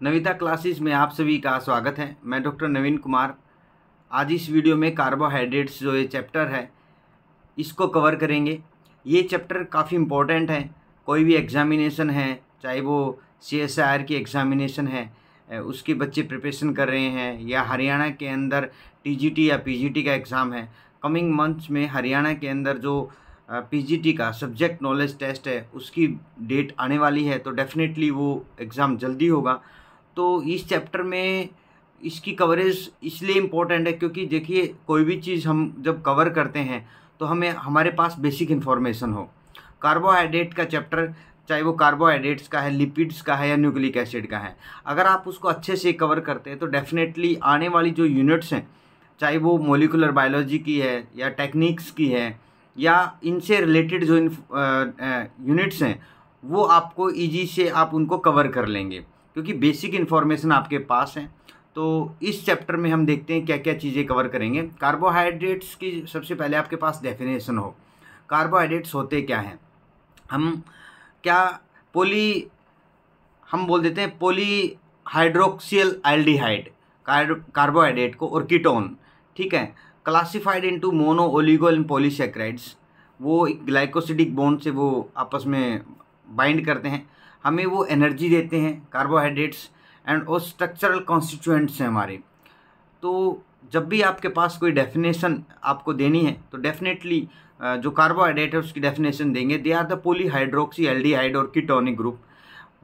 Navita classes में आप सभी का स्वागत है। मैं डॉक्टर नवीन कुमार। आज इस वीडियो में कार्बोहाइड्रेट्स जो ये चैप्टर है इसको कवर करेंगे। ये चैप्टर काफ़ी इम्पोर्टेंट है। कोई भी एग्ज़ामिनेशन है, चाहे वो CSIR की एग्ज़ामिनेशन है, उसके बच्चे प्रिपरेशन कर रहे हैं, या हरियाणा के अंदर TGT या PGT का एग्ज़ाम है। कमिंग मंथ्स में हरियाणा के अंदर जो PGT का सब्जेक्ट नॉलेज टेस्ट है उसकी डेट आने वाली है, तो डेफिनेटली वो एग्ज़ाम जल्दी होगा। तो इस चैप्टर में इसकी कवरेज इसलिए इम्पोर्टेंट है क्योंकि देखिए, कोई भी चीज़ हम जब कवर करते हैं तो हमें हमारे पास बेसिक इन्फॉर्मेशन हो। कार्बोहाइड्रेट का चैप्टर, चाहे वो कार्बोहाइड्रेट्स का है, लिपिड्स का है या न्यूक्लिक एसिड का है, अगर आप उसको अच्छे से कवर करते हैं तो डेफिनेटली आने वाली जो यूनिट्स हैं, चाहे वो मोलिकुलर बायोलॉजी की है या टेक्निक्स की है या इनसे रिलेटेड जो यूनिट्स हैं, वो आपको ईजी से आप उनको कवर कर लेंगे क्योंकि बेसिक इन्फॉर्मेशन आपके पास है। तो इस चैप्टर में हम देखते हैं क्या क्या चीज़ें कवर करेंगे। कार्बोहाइड्रेट्स की सबसे पहले आपके पास डेफिनेशन हो। कार्बोहाइड्रेट्स होते क्या हैं? हम क्या पोली हम बोल देते हैं पॉली हाइड्रोक्सिल एल्डिहाइड कार्बोहाइड्रेट को, और कीटोन, ठीक है, classified into mono, oligo and polysaccharides. वो एक ग्लाइकोसिडिक बॉन्ड से वो आपस में बाइंड करते हैं, हमें वो एनर्जी देते हैं कार्बोहाइड्रेट्स, एंड वो स्ट्रक्चरल कॉन्स्टिट्यूएंट्स हैं हमारे। तो जब भी आपके पास कोई डेफिनेशन आपको देनी है तो डेफिनेटली जो कार्बोहाइड्रेट है उसकी डेफिनेशन देंगे। They are the polyhydroxy aldehyde और कीटोनिक ग्रुप।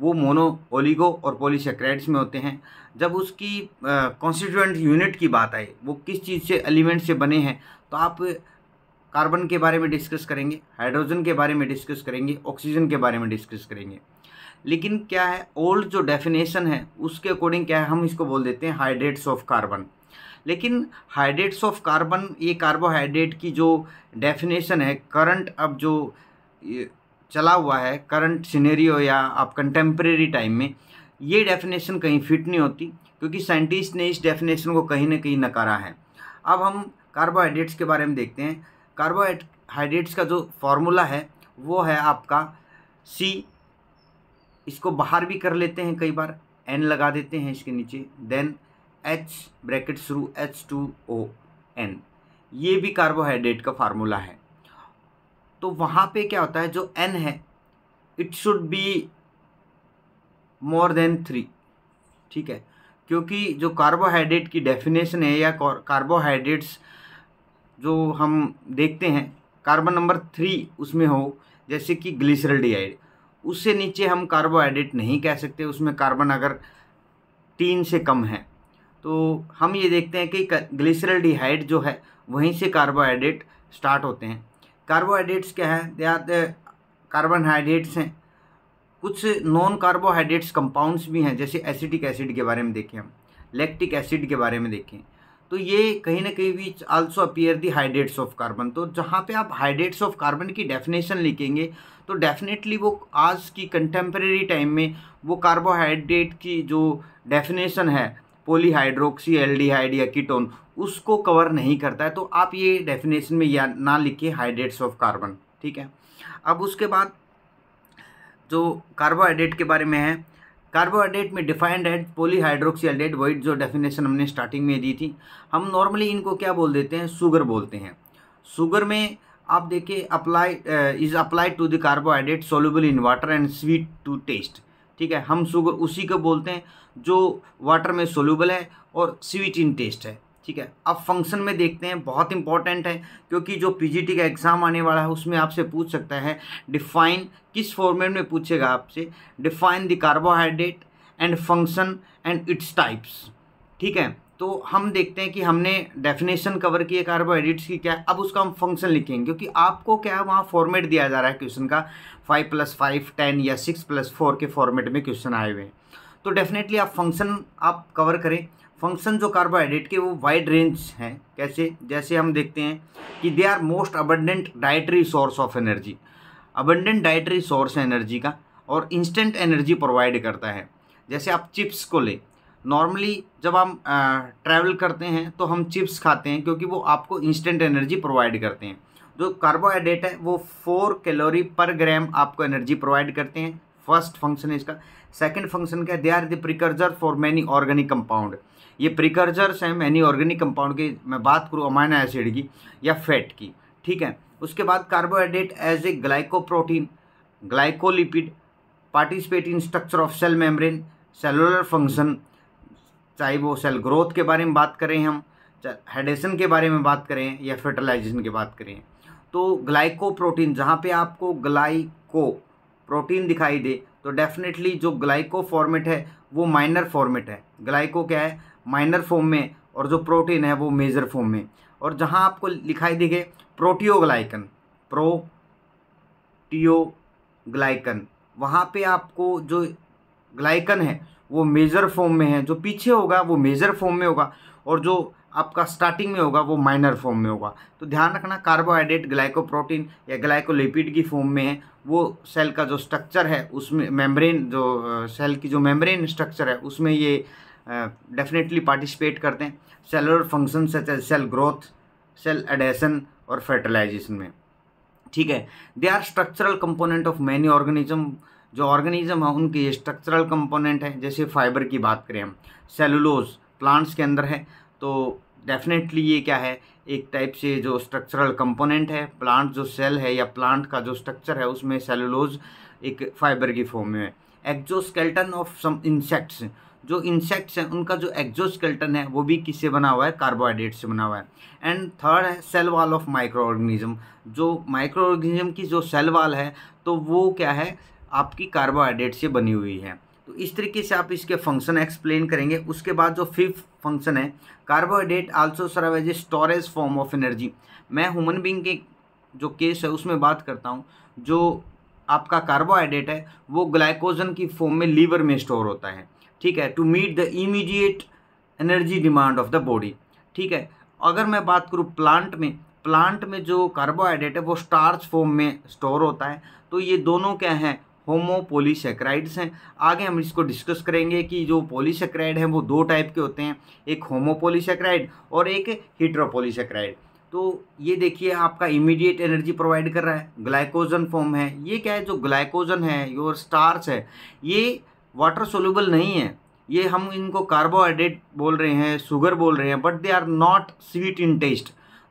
वो मोनो, ओलिगो और पॉलीसैकेराइड्स में होते हैं। जब उसकी कॉन्स्टिट्यूएंट यूनिट की बात आए, वो किस चीज़ से, एलिमेंट से बने हैं, तो आप कार्बन के बारे में डिस्कस करेंगे, हाइड्रोजन के बारे में डिस्कस करेंगे, ऑक्सीजन के बारे में डिस्कस करेंगे। लेकिन क्या है, ओल्ड जो डेफिनेशन है उसके अकॉर्डिंग क्या है, हम इसको बोल देते हैं हाइड्रेट्स ऑफ कार्बन। लेकिन हाइड्रेट्स ऑफ कार्बन, ये कार्बोहाइड्रेट की जो डेफिनेशन है करंट, अब जो चला हुआ है करंट सिनेरियो या आप कंटेम्प्रेरी टाइम में, ये डेफिनेशन कहीं फिट नहीं होती क्योंकि साइंटिस्ट ने इस डेफिनेशन को कहीं ना कहीं नकारा है। अब हम कार्बोहाइड्रेट्स के बारे में देखते हैं। कार्बोहाइड्रेट्स का जो फॉर्मूला है वो है आपका C, इसको बाहर भी कर लेते हैं, कई बार N लगा देते हैं इसके नीचे, देन H ब्रैकेट शुरू H2ON, ये भी कार्बोहाइड्रेट का फार्मूला है। तो वहाँ पे क्या होता है, जो N है it should be more than 3, ठीक है, क्योंकि जो कार्बोहाइड्रेट की डेफिनेशन है या कार्बोहाइड्रेट्स जो हम देखते हैं, कार्बन नंबर 3 उसमें हो, जैसे कि ग्लिसरॉल्डिहाइड, उससे नीचे हम कार्बोहाइड्रेट नहीं कह सकते, उसमें कार्बन अगर 3 से कम है। तो हम ये देखते हैं कि ग्लिसरॉल्डिहाइड जो है वहीं से कार्बोहाइड्रेट स्टार्ट होते हैं। कार्बोहाइड्रेट्स क्या है, दे आर द कार्बोहाइड्रेट्स हैं। कुछ नॉन कार्बोहाइड्रेट्स कंपाउंड्स भी हैं, जैसे एसिटिक एसिड के बारे में देखें, हम लैक्टिक एसिड के बारे में देखें, तो ये कहीं ना कहीं भी also appear the hydrates of carbon. तो जहाँ पे आप हाइड्रेट्स ऑफ कार्बन की डेफिनेशन लिखेंगे तो डेफिनेटली वो आज की कंटेम्प्रेरी टाइम में वो कार्बोहाइड्रेट की जो डेफिनेशन है पॉलीहाइड्रोक्सी एल्डिहाइड या कीटोन, उसको कवर नहीं करता है। तो आप ये डेफिनेशन में या ना लिखिए हाइड्रेट्स ऑफ कार्बन, ठीक है। अब उसके बाद जो कार्बोहाइड्रेट के बारे में है, कार्बोहाइड्रेट में डिफाइंड है पॉलीहाइड्रोक्सी एल्डिहाइड, वही जो डेफिनेशन हमने स्टार्टिंग में दी थी। हम नॉर्मली इनको क्या बोल देते हैं, शुगर बोलते हैं। शुगर में आप देखिए is applied to the carbohydrate soluble in water and sweet to taste, ठीक है। हम शुगर उसी को बोलते हैं जो वाटर में सोल्यूबल है और स्वीट इन टेस्ट है, ठीक है। अब फंक्शन में देखते हैं, बहुत इंपॉर्टेंट है क्योंकि जो PGT का एग्ज़ाम आने वाला है उसमें आपसे पूछ सकता है डिफाइन, किस फॉर्मेट में पूछेगा आपसे, define the carbohydrate and function and its types, ठीक है। तो हम देखते हैं कि हमने डेफिनेशन कवर की है कार्बोहाइड्रेट्स की, क्या है, अब उसका हम फंक्शन लिखेंगे क्योंकि आपको क्या है वहाँ फॉर्मेट दिया जा रहा है क्वेश्चन का, 5+5, 10 या 6+4 के फॉर्मेट में क्वेश्चन आए हुए हैं। तो डेफिनेटली आप फंक्शन आप कवर करें। फंक्शन जो कार्बोहाइड्रेट के वो वाइड रेंज हैं, कैसे, जैसे हम देखते हैं कि they are most abundant dietary source of energy, abundant dietary source है एनर्जी का, और इंस्टेंट एनर्जी प्रोवाइड करता है। जैसे आप चिप्स को ले, नॉर्मली जब हम ट्रैवल करते हैं तो हम चिप्स खाते हैं क्योंकि वो आपको इंस्टेंट एनर्जी प्रोवाइड करते हैं। जो कार्बोहाइड्रेट है वो 4 कैलोरी पर ग्राम आपको एनर्जी प्रोवाइड करते हैं, फर्स्ट फंक्शन है इसका। सेकंड फंक्शन क्या है, they are the precursor for many organic compound. ये प्रिकर्सर्स हैं मैनी ऑर्गेनिक कंपाउंड के, मैं बात करूँ अमाइनो एसिड की या फैट की, ठीक है। उसके बाद carbohydrate as a glycoprotein, glycolipid, participate in structure of cell membrane, cellular function, चाहे वो सेल ग्रोथ के बारे में बात करें हम, हेडेशन के बारे में बात करें या फर्टिलाइजेशन की बात करें। तो ग्लाइकोप्रोटीन, जहाँ पे आपको ग्लाइको प्रोटीन दिखाई दे तो डेफिनेटली जो ग्लाइको फॉर्मेट है वो माइनर फॉर्मेट है। ग्लाइको क्या है, माइनर फॉर्म में, और जो प्रोटीन है वो मेजर फॉर्म में। और जहाँ आपको दिखाई देंगे प्रोटियोग्लाइकन, प्रोटियोग्लाइकन, वहाँ पे आपको जो ग्लाइकन है वो मेजर फॉर्म में है, जो पीछे होगा वो मेजर फॉर्म में होगा, और जो आपका स्टार्टिंग में होगा वो माइनर फॉर्म में होगा। तो ध्यान रखना, कार्बोहाइड्रेट ग्लाइकोप्रोटीन या ग्लाइकोलिपिड की फॉर्म में है, वो सेल का जो स्ट्रक्चर है उसमें मेम्ब्रेन, जो सेल की जो मेम्ब्रेन स्ट्रक्चर है उसमें ये डेफिनेटली पार्टिसिपेट करते हैं। Cellular function such as cell growth, cell adhesion और फर्टिलाइजेशन में, ठीक है। They are structural component of many organism, जो ऑर्गेनिज्म है उनके ये स्ट्रक्चरल कंपोनेंट है। जैसे फाइबर की बात करें हम, सेलुलोज प्लांट्स के अंदर है, तो डेफिनेटली ये क्या है, एक टाइप से जो स्ट्रक्चरल कंपोनेंट है। प्लांट जो सेल है या प्लांट का जो स्ट्रक्चर है उसमें सेलुलोज एक फाइबर की फॉर्म में है। एक्जोस्केलेटन ऑफ सम इंसेक्ट्स, जो इंसेक्ट्स हैं उनका जो एक्जोस्केलेटन है वो भी किससे बना हुआ है, कार्बोहाइड्रेट से बना हुआ है। एंड थर्ड है cell wall of micro organism, जो माइक्रो ऑर्गेनिज्म की जो सेल वॉल है तो वो क्या है, आपकी कार्बोहाइड्रेट से बनी हुई है। तो इस तरीके से आप इसके फंक्शन एक्सप्लेन करेंगे। उसके बाद जो फिफ्थ फंक्शन है, carbohydrate also serve as a storage form of energy. मैं ह्यूमन बींग के जो केस है उसमें बात करता हूँ। जो आपका कार्बोहाइड्रेट है वो ग्लाइकोजन की फॉर्म में लीवर में स्टोर होता है, ठीक है, to meet the immediate energy demand of the body, ठीक है। अगर मैं बात करूँ प्लांट में जो कार्बोहाइड्रेट है वो स्टार्च फॉर्म में स्टोर होता है। तो ये दोनों क्या हैं, होमोपोलीसेक्राइड्स हैं। आगे हम इसको डिस्कस करेंगे कि जो पॉलीसेक्राइड हैं वो दो टाइप के होते हैं, एक होमोपोलीसेक्राइड और एक हेटेरोपोलीसेक्राइड। तो ये देखिए आपका इमीडिएट एनर्जी प्रोवाइड कर रहा है, ग्लाइकोजन फॉर्म है। ये क्या है, जो ग्लाइकोजन है योर स्टार्च है, ये वाटर सोल्यूबल नहीं है, ये हम इनको कार्बोहाइड्रेट बोल रहे हैं, शुगर बोल रहे हैं, but they are not sweet in taste.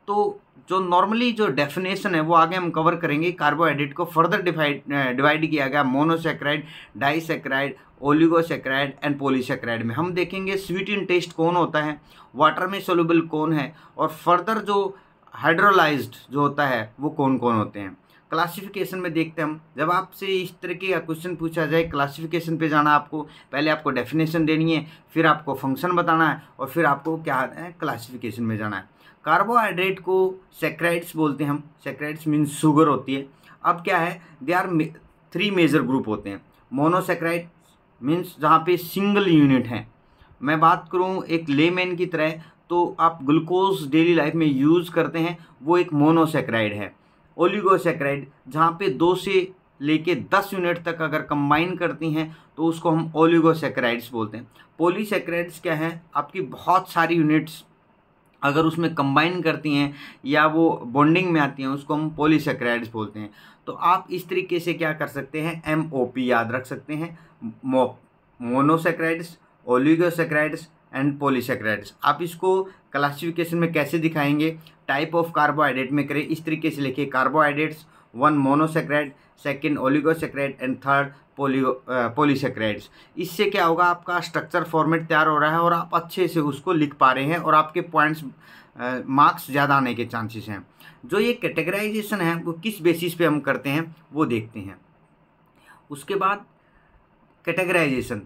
तो जो नॉर्मली जो डेफिनेशन है वो आगे हम कवर करेंगे। कार्बोहाइड्रेट को फर्दर डिवाइड किया गया monosaccharide, disaccharide, oligosaccharide and polysaccharide में। हम देखेंगे स्वीट इन टेस्ट कौन होता है, वाटर में सोल्यूबल कौन है, और फर्दर जो हाइड्रोलाइज्ड जो होता है वो कौन कौन होते हैं। क्लासिफिकेशन में देखते हैं हम, जब आपसे इस तरीके का क्वेश्चन पूछा जाए क्लासिफिकेशन पे जाना, आपको पहले आपको डेफिनेशन देनी है, फिर आपको फंक्शन बताना है, और फिर आपको क्या है, क्लासिफिकेशन में जाना है। कार्बोहाइड्रेट को सेक्राइड्स बोलते हैं हम, सेक्राइड्स मीन्स शुगर होती है। अब क्या है, दे आर 3 मेजर ग्रुप होते हैं। मोनोसेक्राइड मीन्स जहाँ पे सिंगल यूनिट है। मैं बात करूँ एक लेमैन की तरह, तो आप ग्लूकोज डेली लाइफ में यूज़ करते हैं, वो एक मोनोसेक्राइड है। ओलिगोसेक्राइड जहाँ पे 2 से लेके 10 यूनिट तक अगर कंबाइन करती हैं तो उसको हम ओलिगोसेक्राइड्स बोलते हैं। पॉलीसेक्राइड्स क्या है, आपकी बहुत सारी यूनिट्स अगर उसमें कंबाइन करती हैं या वो बॉन्डिंग में आती हैं उसको हम पॉलीसेक्राइड्स बोलते हैं। तो आप इस तरीके से क्या कर सकते हैं, MOP याद रख सकते हैं, मोनोसेक्राइड्स, ओलिगोसेक्राइड्स एंड पॉलीसेक्राइड्स। आप इसको क्लासिफिकेशन में कैसे दिखाएंगे, टाइप ऑफ कार्बोहाइड्रेट में करें, इस तरीके से लिखिए, carbohydrates 1 monosaccharide, second oligosaccharide and third polysaccharides. इससे क्या होगा, आपका स्ट्रक्चर फॉर्मेट तैयार हो रहा है और आप अच्छे से उसको लिख पा रहे हैं और आपके पॉइंट्स मार्क्स ज़्यादा आने के चांसेस हैं। जो ये कैटेगराइजेशन है वो किस बेसिस पे हम करते हैं वो देखते हैं। उसके बाद categorization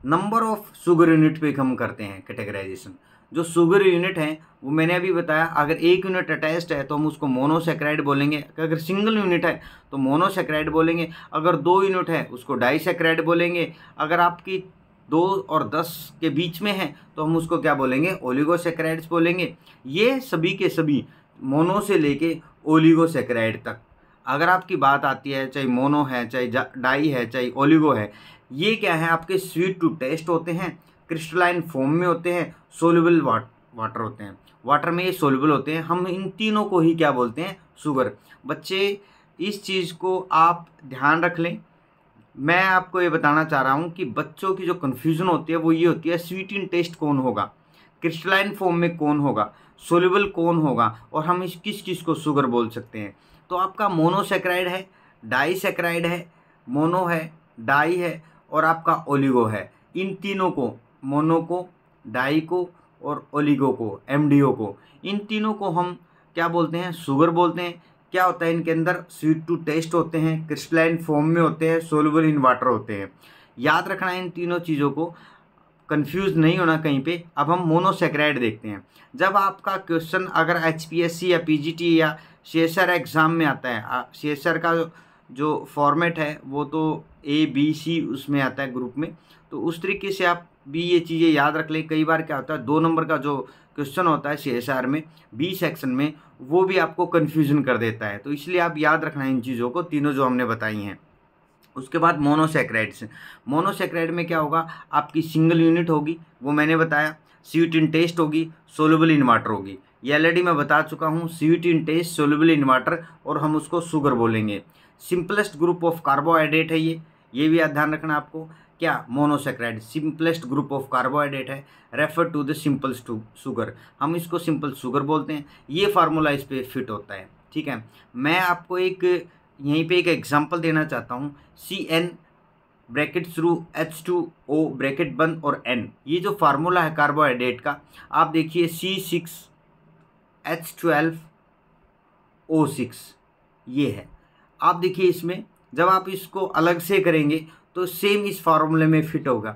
number of sugar unit पे हम करते हैं कैटेगराइजेशन। जो शुगर यूनिट है वो मैंने अभी बताया, अगर 1 यूनिट अटैच्ड है तो हम उसको मोनोसेक्राइड बोलेंगे, अगर सिंगल यूनिट है तो मोनोसेक्राइड बोलेंगे, अगर 2 यूनिट है उसको डाइसेक्राइड बोलेंगे, अगर आपकी 2 और 10 के बीच में है तो हम उसको क्या बोलेंगे, ओलिगोसेक्राइड्स बोलेंगे। ये सभी के सभी मोनो से लेके ओलिगोसेक्राइड तक अगर आपकी बात आती है, चाहे मोनो है, चाहे डाई है, चाहे ओलिगो है, ये क्या है, आपके स्वीट टू टेस्ट होते हैं, क्रिस्टलाइन फॉर्म में होते हैं, सोल्यूबल वाटर होते हैं, वाटर में ये सोल्यूबल होते हैं। हम इन तीनों को ही क्या बोलते हैं, शुगर। बच्चे इस चीज़ को आप ध्यान रख लें, मैं आपको ये बताना चाह रहा हूँ कि बच्चों की जो कन्फ्यूज़न होती है वो ये होती है, स्वीट इन टेस्ट कौन होगा, क्रिस्टलाइन फॉर्म में कौन होगा, सोल्यूबल कौन होगा, और हम इस किस किस को शुगर बोल सकते हैं। तो आपका मोनोसेक्राइड है, डाईसेक्राइड है, मोनो है, डाई है, और आपका ओलिगो है। इन तीनों को, मोनो को, डाई को और ओलिगो को, एमडीओ को, इन तीनों को हम क्या बोलते हैं, शुगर बोलते हैं। क्या होता है, इनके अंदर स्वीट टू टेस्ट होते हैं, क्रिस्टलाइन फॉर्म में होते हैं, सोल्यूबल इन वाटर होते हैं। याद रखना है इन तीनों चीज़ों को, कंफ्यूज नहीं होना कहीं पे। अब हम मोनोसेक्राइड देखते हैं। जब आपका क्वेश्चन अगर एचपीएससी या पीजीटी या सीएसआर एग्ज़ाम में आता है, सीएसआर का जो फॉर्मेट है वो तो ABC उसमें आता है ग्रुप में, तो उस तरीके से आप भी ये चीज़ें याद रख लें। कई बार क्या होता है, 2 नंबर का जो क्वेश्चन होता है सीएसआर में बी सेक्शन में, वो भी आपको कन्फ्यूजन कर देता है। तो इसलिए आप याद रखना इन चीज़ों को, तीनों जो हमने बताई हैं। उसके बाद मोनोसेक्राइड्स। मोनोसेक्राइड में क्या होगा, आपकी सिंगल यूनिट होगी, वो मैंने बताया, स्वीट इन टेस्ट होगी, सोल्यूबल इन वाटर होगी। ये ऑलरेडी मैं बता चुका हूँ, sweet in taste, soluble in water, और हम उसको शुगर बोलेंगे। सिंपलेस्ट ग्रुप ऑफ कार्बोहाइड्रेट है ये भी ध्यान रखना आपको। क्या, monosaccharide simplest group of carbohydrate है, refer to the simple sugar, हम इसको सिंपल शुगर बोलते हैं। ये फार्मूला इस पर फिट होता है, ठीक है। मैं आपको एक यहीं पे एक एग्जांपल देना चाहता हूँ। CN bracket through H2O bracket बंद और N, ये जो फार्मूला है कार्बोहाइड्रेट का, आप देखिए C6H12O6 ये है। आप देखिए इसमें जब आप इसको अलग से करेंगे तो सेम इस फार्मूले में फिट होगा।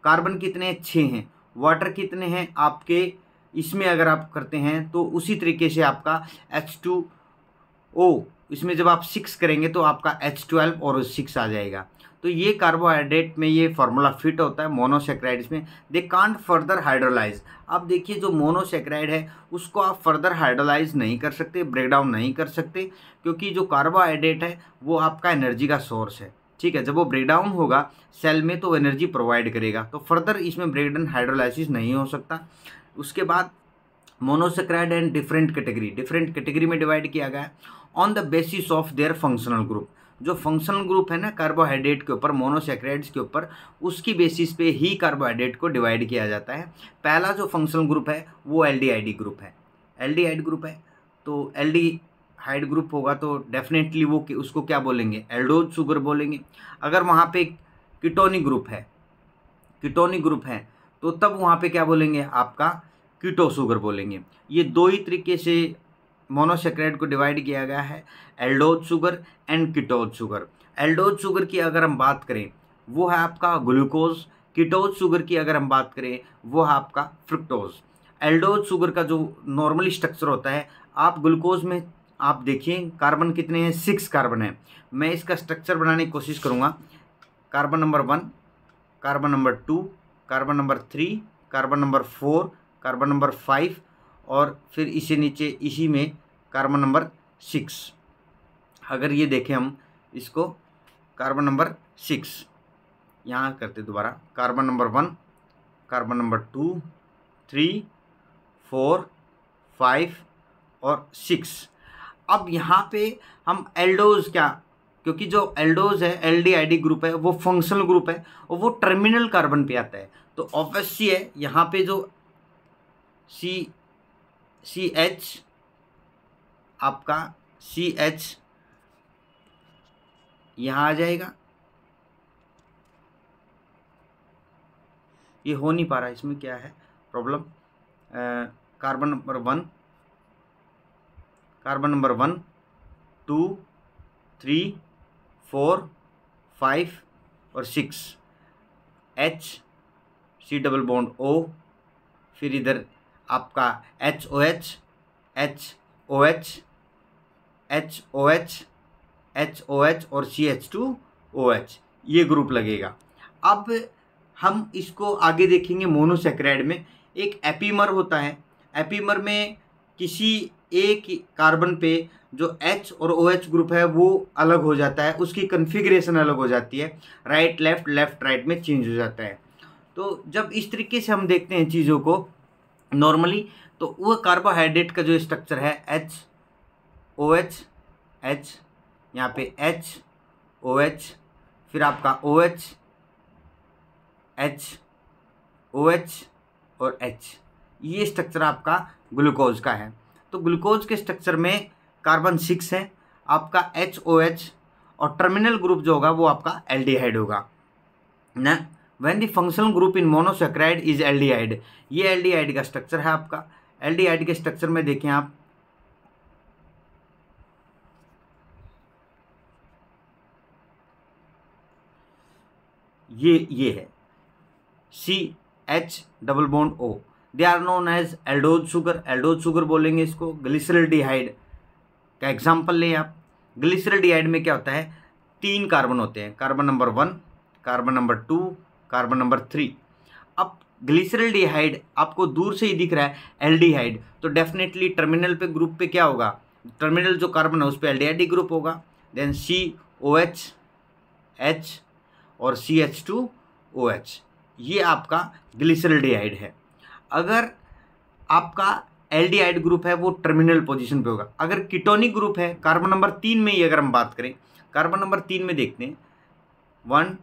कार्बन कितने, 6 हैं, वाटर कितने हैं आपके, इसमें अगर आप करते हैं तो उसी तरीके से आपका H2O, इसमें जब आप 6 करेंगे तो आपका H12 और 6 आ जाएगा। तो ये कार्बोहाइड्रेट में ये फार्मूला फिट होता है। मोनोसेक्राइड्स में दे कांट फर्दर हाइड्रोलाइज। आप देखिए जो मोनोसेक्राइड है उसको आप फर्दर हाइड्रोलाइज नहीं कर सकते, ब्रेक डाउन नहीं कर सकते, क्योंकि जो कार्बोहाइड्रेट है वो आपका एनर्जी का सोर्स है, ठीक है। जब वो ब्रेक डाउन होगा सेल में तो एनर्जी प्रोवाइड करेगा, तो फर्दर इसमें ब्रेक डाउन हाइड्रोलाइसिस नहीं हो सकता। उसके बाद मोनोसेक्राइड एंड डिफरेंट कैटेगरी में डिवाइड किया गया है on the basis of their functional group. जो फंक्शनल ग्रुप है ना कार्बोहाइड्रेट के ऊपर, मोनोसेक्राइड्स के ऊपर, उसकी बेसिस पे ही कार्बोहाइड्रेट को डिवाइड किया जाता है। पहला जो फंक्शनल ग्रुप है वो एल्डिहाइड ग्रुप है। एल्डिहाइड ग्रुप है तो एल्डिहाइड ग्रुप होगा तो डेफिनेटली वो उसको क्या बोलेंगे, एल्डोज शुगर बोलेंगे। अगर वहाँ पे कीटोनिक ग्रुप है तो तब वहाँ पे क्या बोलेंगे, आपका कीटो शुगर बोलेंगे। ये दो ही तरीके से मोनोसेक्राइड को डिवाइड किया गया है, aldose sugar and ketose sugar. Aldose sugar की अगर हम बात करें वो है आपका ग्लूकोज, कीटोज शुगर की अगर हम बात करें वो है आपका फ्रुक्टोज। एल्डोज शुगर का जो नॉर्मली स्ट्रक्चर होता है, आप ग्लूकोज में आप देखिए कार्बन कितने हैं, 6 कार्बन है। मैं इसका स्ट्रक्चर बनाने की कोशिश करूँगा। Carbon number 1, carbon number 2, carbon number 3, carbon number 4, carbon number 5, और फिर इसी नीचे इसी में कार्बन नंबर 6। अगर ये देखें हम इसको, कार्बन नंबर 6 यहाँ करते दोबारा, कार्बन नंबर 1, कार्बन नंबर 2, 3, 4, 5 और 6। अब यहाँ पे हम एल्डोज क्या, क्योंकि जो एल्डोज है एल्डिहाइड ग्रुप है वो फंक्शनल ग्रुप है और वो टर्मिनल कार्बन पे आता है, तो ऑब्वियसली है यहाँ पे जो CH आपका CH यहाँ आ जाएगा। ये हो नहीं पा रहा, इसमें क्या है problem. Carbon number 1, carbon number 1, 2, 3, 4, 5 और 6, H, C double bond O, फिर इधर आपका HOH, HOH, HOH, HOH और CH2OH, ये ग्रुप लगेगा। अब हम इसको आगे देखेंगे। मोनोसेक्राइड में एक एपीमर होता है। एपीमर में किसी एक कार्बन पे जो H और OH ग्रुप है वो अलग हो जाता है, उसकी कन्फिग्रेशन अलग हो जाती है, राइट लेफ्ट, लेफ्ट राइट में चेंज हो जाता है। तो जब इस तरीके से हम देखते हैं चीज़ों को नॉर्मली, तो वो कार्बोहाइड्रेट का जो स्ट्रक्चर है HOH, H यहाँ पे HOH, फिर आपका OH, H, OH और H, ये स्ट्रक्चर आपका ग्लूकोज का है। तो ग्लूकोज के स्ट्रक्चर में कार्बन 6 है, आपका HOH, और टर्मिनल ग्रुप जो होगा वो आपका एल्डिहाइड होगा ना। When the functional group in monosaccharide is aldehyde, ये एल्डिहाइड का स्ट्रक्चर है आपका। एल्डिहाइड के स्ट्रक्चर में देखें आप, ये है CH double bond O, they are known as aldose sugar. Aldose sugar बोलेंगे इसको। ग्लिसरल्डिहाइड का एग्जाम्पल लें आप। ग्लिसरल्डिहाइड में क्या होता है, 3 कार्बन होते हैं, carbon number 1, carbon number 2, carbon number 3। अब ग्लिसरल्डिहाइड आपको दूर से ही दिख रहा है एल्डिहाइड, तो डेफिनेटली टर्मिनल पे ग्रुप पे क्या होगा, टर्मिनल जो कार्बन है उस पर एल्डिहाइड ग्रुप होगा। देन COH, H और CH2OH, ये आपका ग्लिसरल्डिहाइड है। अगर आपका एल्डिहाइड ग्रुप है वो टर्मिनल पोजीशन पे होगा। अगर कीटोनिक ग्रुप है, कार्बन नंबर 3 में ही अगर हम बात करें, कार्बन नंबर 3 में देखते हैं 1,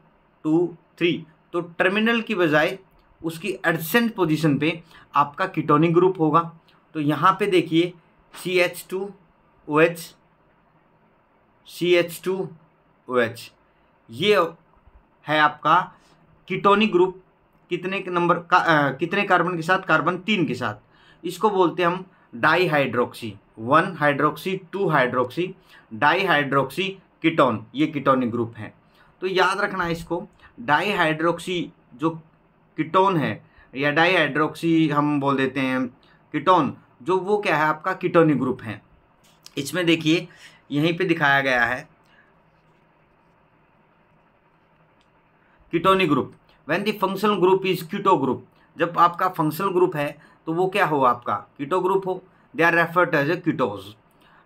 2, 3, तो टर्मिनल की बजाय उसकी एडजेसेंट पोजीशन पे आपका कीटोनिक ग्रुप होगा। तो यहाँ पे देखिए CH2OH, CH2OH, ये है आपका कीटोनिक ग्रुप। कितने नंबर का कितने कार्बन के साथ, कार्बन 3 के साथ। इसको बोलते हैं हम dihydroxy, 1 hydroxy 2 hydroxy, dihydroxy ketone, ये कीटोनिक ग्रुप है। तो याद रखना इसको, डाईहाइड्रोक्सी जो कीटोन है या डाईहाइड्रोक्सी हम बोल देते हैं कीटोन, जो वो क्या है आपका कीटोनिक ग्रुप है। इसमें देखिए यहीं पे दिखाया गया है ketonic group. When the functional group is keto group, जब आपका फंक्शनल ग्रुप है तो वो क्या हो आपका कीटो ग्रुप हो, they are referred as a ketose.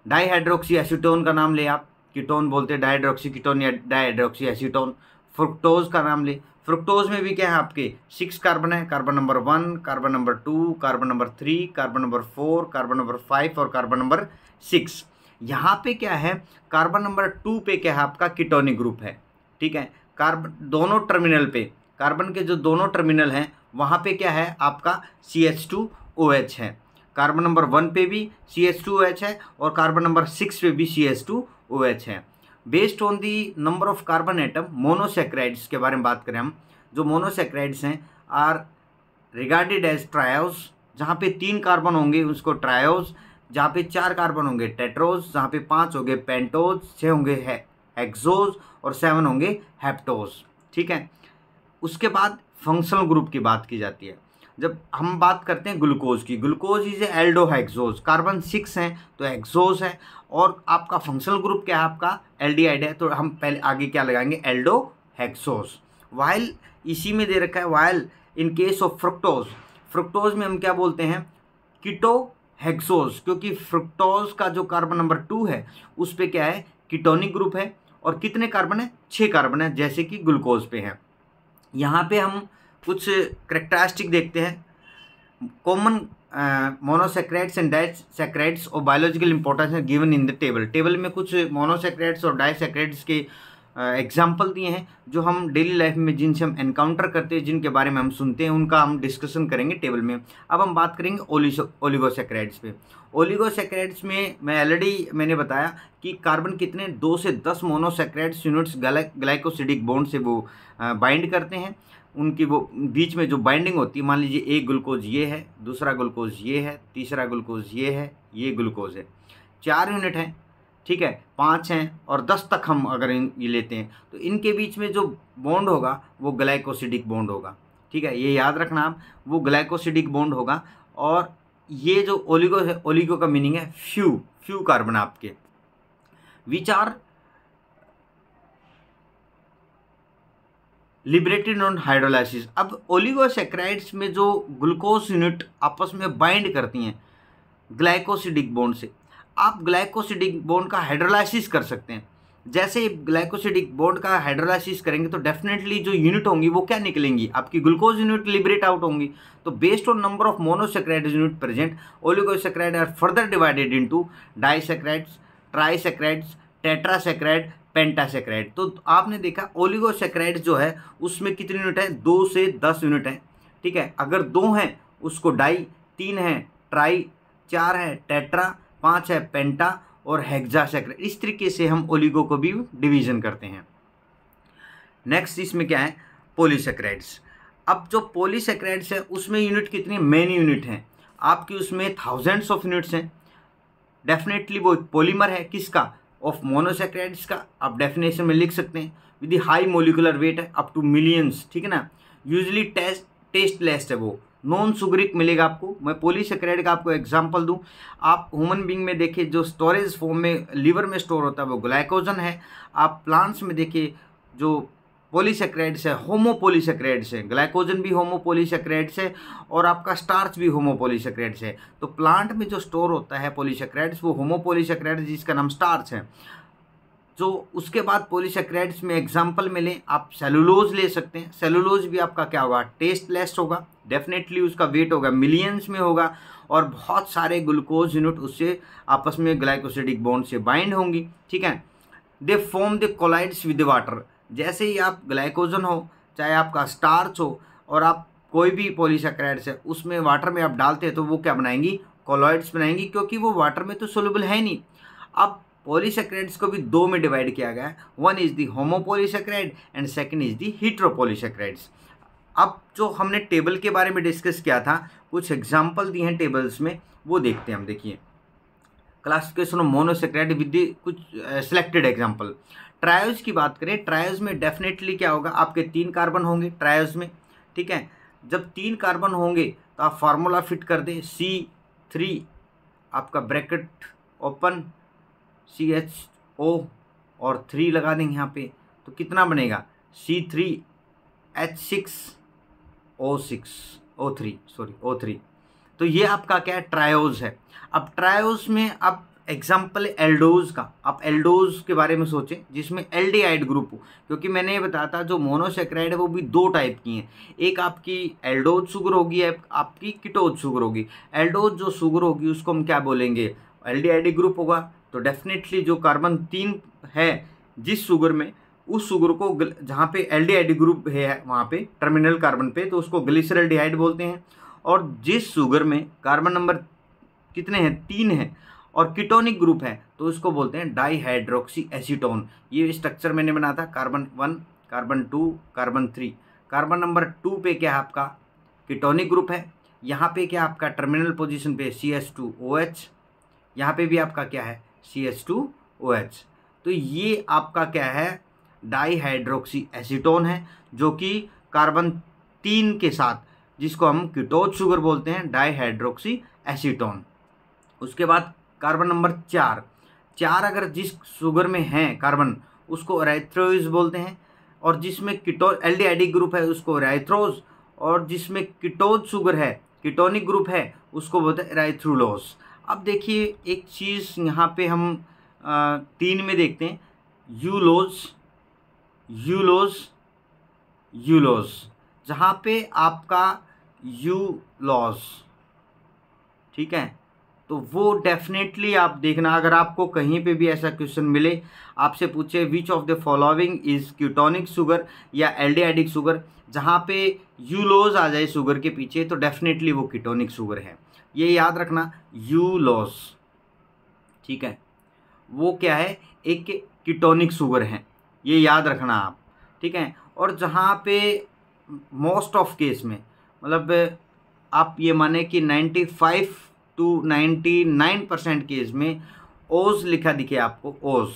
Dihydroxy acetone का नाम ले आप, कीटोन बोलते हैं डाईहाइड्रोक्सी कीटोन या डाईहाइड्रोक्सी एसीटोन। फ्रुक्टोज का नाम ले, फ्रुक्टोज में भी क्या है आपके 6 कार्बन है, carbon number 1, carbon number 2, carbon number 3, carbon number 4, carbon number 5 और कार्बन नंबर 6। यहाँ पे क्या है, कार्बन नंबर 2 पे क्या है आपका कीटोनिक ग्रुप है, ठीक है। कार्बन दोनों टर्मिनल पे, कार्बन के जो दोनों टर्मिनल हैं वहाँ पे क्या है आपका CH2OH है। कार्बन नंबर 1 पे भी CH2OH है और कार्बन नंबर 6 पे भी CH2OH है। Based on the number of carbon atom, monosaccharides के बारे में बात करें हम, जो मोनोसैकेराइड्स हैं आर रिगार्डेड एज ट्रायोज। जहाँ पे 3 कार्बन होंगे उसको ट्रायोज, जहाँ पे 4 कार्बन होंगे टेट्रोज, जहाँ पे 5 होंगे पेंटोज, 6 होंगे हेक्सोज और 7 होंगे हेप्टोज, ठीक है। उसके बाद फंक्शनल ग्रुप की बात की जाती है। जब हम बात करते हैं ग्लूकोज की, ग्लूकोज इज एल्डोहेक्सोज, कार्बन 6 हैं तो हेक्सोज है, और आपका फंक्शनल ग्रुप क्या है आपका एल्डिहाइड है, तो हम पहले आगे क्या लगाएंगे एल्डोहेक्सोज। वाइल इसी में दे रखा है while in case of fructose, fructose में हम क्या बोलते हैं कीटोहेक्सोज, क्योंकि फ्रुक्टोज का जो कार्बन नंबर 2 है उस पर क्या है कीटोनिक ग्रुप है, और कितने कार्बन है 6 कार्बन है जैसे कि ग्लूकोज पे है। यहाँ पे हम कुछ करेक्टरिस्टिक देखते हैं। कॉमन मोनोसैकेराइड्स एंड डाइसैकेराइड्स और बायोलॉजिकल इंपॉर्टेंस है given in the table. Table में कुछ मोनोसैकेराइड्स और डाइसैकेराइड्स के एग्जाम्पल दिए हैं जो हम डेली लाइफ में जिनसे हम एनकाउंटर करते हैं, जिनके बारे में हम सुनते हैं, उनका हम डिस्कशन करेंगे टेबल में। अब हम बात करेंगे ओलिगोसैकेराइड्स पे। ओलिगोसैकेराइड्स में मैंने बताया कि कार्बन कितने 2 से 10 मोनोसैकेराइड्स यूनिट्स ग्लाइकोसिडिक बॉन्ड से वो बाइंड करते हैं। उनकी वो बीच में जो बाइंडिंग होती है, मान लीजिए एक ग्लूकोज ये है, दूसरा ग्लूकोज ये है, तीसरा ग्लूकोज ये है, ये ग्लूकोज है, 4 यूनिट हैं, ठीक है, 5 हैं और 10 तक हम अगर ये लेते हैं तो इनके बीच में जो बॉन्ड होगा वो ग्लाइकोसिडिक बॉन्ड होगा, ठीक है। ये याद रखना आप, वो ग्लाइकोसिडिक बॉन्ड होगा। और ये जो ओलिगो है, ओलिगो का मीनिंग है फ्यू कार्बन आपके, which are liberated on hydrolysis. अब ओलिगोसैकेराइड्स में जो ग्लूकोज यूनिट आपस में बाइंड करती हैं ग्लाइकोसिडिक बॉन्ड से, आप ग्लाइकोसिडिक बॉन्ड का हाइड्रोलाइसिस कर सकते हैं। जैसे ग्लाइकोसिडिक बॉन्ड का हाइड्रोलाइसिस करेंगे तो डेफिनेटली जो यूनिट होंगी वो क्या निकलेंगी, आपकी ग्लूकोज यूनिट लिबरेट आउट होंगी। तो based on number of monosaccharide unit present, oligosaccharide are further divided into disaccharides, trisaccharides, tetrasaccharide, pentasaccharide. तो आपने देखा ओलिगोसेक्राइड जो है उसमें कितने यूनिट है, 2 से 10 यूनिट है, ठीक है। अगर 2 हैं उसको डाई, 3 है ट्राई, 4 है टेट्रा, 5 है पेंटा और हेक्सासेक्राइड। इस तरीके से हम ओलिगो को भी डिवीजन करते हैं। नेक्स्ट इसमें क्या है, पॉलीसेक्राइड्स। अब जो पॉलीसेक्राइड्स है उसमें यूनिट कितनी, मेनी यूनिट हैं आपकी, उसमें थाउजेंड्स ऑफ यूनिट्स हैं। डेफिनेटली वो पॉलीमर है किसका, ऑफ मोनोसेक्राइड्स का। आप डेफिनेशन में लिख सकते हैं विद हाई मोलिकुलर वेट है अप टू मिलियंस, ठीक है ना। यूजली टेस्टलेस है, वो नॉन सुगरिक मिलेगा आपको। मैं पॉलीसेक्राइड का आपको एग्जांपल दूं, आप ह्यूमन बींग में देखिए जो स्टोरेज फॉर्म में लिवर में स्टोर होता है वो ग्लाइकोजन है। आप प्लांट्स में देखिए जो पॉलीसेक्राइड्स है होमोपॉलीसेक्राइड्स है, ग्लाइकोजन भी होमोपॉलीसेक्राइड्स है और आपका स्टार्च भी होमोपॉलीसेक्राइड्स है। तो प्लांट में जो स्टोर होता है पॉलीसेक्राइड्स वो होमोपॉलीसेक्राइड्स जिसका नाम स्टार्च है। जो उसके बाद पॉलीसेक्राइड्स में एग्जांपल में लें आप सेलुलोज ले सकते हैं। सेलुलोज भी आपका क्या होगा, टेस्टलेस होगा, डेफिनेटली उसका वेट होगा मिलियंस में होगा और बहुत सारे ग्लूकोज यूनिट उससे आपस में ग्लाइकोसिडिक बॉन्ड से बाइंड होंगी, ठीक है। They form the colloids with water. जैसे ही आप ग्लाइकोजन हो चाहे आपका स्टार्च हो और आप कोई भी पॉलीसेक्राइड्स है उसमें वाटर में आप डालते हैं तो वो क्या बनाएंगी, कोलॉइड्स बनाएंगी, क्योंकि वो वाटर में तो सोल्यूबल है नहीं। अब पॉलीसेक्राइड्स को भी 2 में डिवाइड किया गया है, one is the homopolysaccharide and second is the heteropolysaccharides. अब जो हमने टेबल के बारे में डिस्कस किया था, कुछ एग्जाम्पल दिए हैं टेबल्स में, वो देखते हैं हम। देखिए क्लासिफिकेशन ऑफ मोनोसेक्राइड विद कुछ सिलेक्टेड एग्जाम्पल। ट्रायोज की बात करें, ट्रायोज में डेफिनेटली क्या होगा, आपके 3 कार्बन होंगे ट्रायोज में, ठीक है। जब 3 कार्बन होंगे तो आप फार्मूला फिट कर दें, C3 आपका ब्रैकेट ओपन CHO और 3 लगा देंगे यहाँ पे, तो कितना बनेगा C3H6O3। तो ये आपका क्या है, ट्रायोज है। अब ट्रायोज में अब एग्जाम्पल एल्डोज का, आप एल्डोज के बारे में सोचें जिसमें एल्डिहाइड ग्रुप हो, क्योंकि मैंने ये बताया था जो मोनोसेक्राइड है वो भी 2 टाइप की हैं। एक आपकी एल्डोज शुगर होगी, एक आपकी कीटोज शुगर होगी। एल्डोज जो शुगर होगी उसको हम क्या बोलेंगे, एल्डिहाइड ग्रुप होगा। तो डेफिनेटली जो कार्बन 3 है जिस शुगर में, उस शुगर को जहाँ पे एल्डिहाइड ग्रुप है वहाँ पे टर्मिनल कार्बन पे, तो उसको ग्लिसरल्डिहाइड बोलते हैं। और जिस शुगर में कार्बन नंबर कितने हैं, 3 हैं और कीटोनिक ग्रुप है तो उसको बोलते हैं डाईहाइड्रोक्सी एसीटोन। ये स्ट्रक्चर मैंने बनाया था, carbon 1, carbon 2, carbon 3। Carbon number 2 पे क्या है आपका कीटोनिक ग्रुप है, यहाँ पे क्या आपका टर्मिनल पोजीशन पे CH2OH, यहाँ पे भी आपका क्या है CH2OH। तो ये आपका क्या है डाईहाइड्रोक्सी एसीटोन है, जो कि कार्बन 3 के साथ, जिसको हम कीटोज शुगर बोलते हैं, डाईहाइड्रोक्सी एसीटोन। उसके बाद कार्बन नंबर 4 अगर जिस शुगर में है कार्बन उसको एराइथ्रोज बोलते हैं, और जिसमें एल्डिहाइड ग्रुप है उसको एराइथ्रोज, और जिसमें कीटोज शुगर है कीटोनिक ग्रुप है उसको बोलते हैं एराइथ्रुलोज। अब देखिए एक चीज़ यहाँ पे हम 3 में देखते हैं, यूलोज, जहाँ पे आपका यूलोज, ठीक है। तो वो डेफिनेटली आप देखना, अगर आपको कहीं पे भी ऐसा क्वेश्चन मिले, आपसे पूछे which of the following is ketonic sugar या एल्डिहाइडिक शुगर, जहाँ पे यूलोज आ जाए शुगर के पीछे तो डेफिनेटली वो कीटोनिक शुगर है। ये याद रखना यूलोज, ठीक है, वो क्या है, एक कीटोनिक शुगर है, ये याद रखना आप, ठीक है। और जहाँ पे मोस्ट ऑफ केस में, मतलब आप ये माने कि 95 to 99% केस में ओज लिखा दिखे आपको, ओज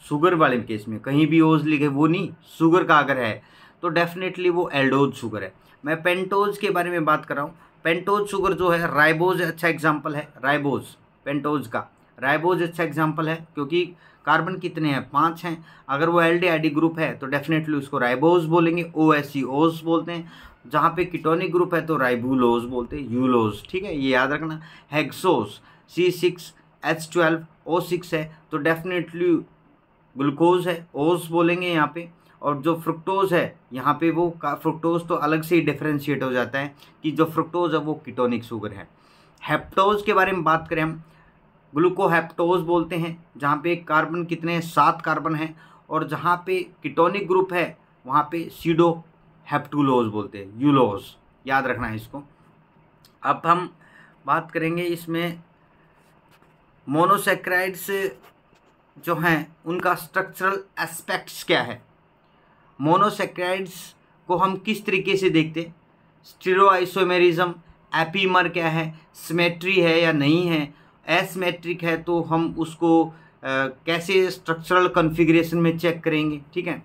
शुगर वाले केस में कहीं भी ओज लिखे, वो नहीं, शुगर का अगर है तो डेफिनेटली वो एल्डोज शुगर है। मैं पेंटोज के बारे में बात कर रहा हूँ। पेंटोज शुगर जो है, राइबोज अच्छा एग्जाम्पल है, राइबोज पेंटोज का, राइबोज अच्छा एग्जाम्पल है क्योंकि कार्बन कितने हैं, 5 हैं। अगर वो एल्डिहाइड ग्रुप है तो डेफिनेटली उसको राइबोज बोलेंगे, OSCOs बोलते हैं। जहाँ पे कीटोनिक ग्रुप है तो राइबुलोज बोलते हैं, यूलोज, ठीक है, ये याद रखना। हेक्सोस C6H12O6 है तो डेफिनेटली ग्लूकोज है, ओज बोलेंगे यहाँ पे। और जो फ्रुक्टोज है यहाँ पे वो फ्रुक्टोज तो अलग से ही डिफ्रेंशिएट हो जाता है कि जो फ्रुक्टोज है वो कीटोनिक शुगर है। हेप्टोज के बारे में बात करें हम, ग्लूकोहेप्टोज बोलते हैं, जहाँ पे कार्बन कितने हैं, 7 कार्बन हैं और जहाँ पे कीटोनिक ग्रुप है वहाँ पे सीडो हेप्टुलोज बोलते हैं, यूलोज, याद रखना है इसको। अब हम बात करेंगे इसमें मोनोसेक्राइड्स जो हैं उनका स्ट्रक्चरल एस्पेक्ट्स क्या है। मोनोसेक्राइड्स को हम किस तरीके से देखते हैं, स्टीरियोआइसोमेरिज्म, एपीमर क्या है, सिमेट्री है या नहीं है, एसिमेट्रिक है तो हम उसको कैसे स्ट्रक्चरल कॉन्फ़िगरेशन में चेक करेंगे। ठीक है,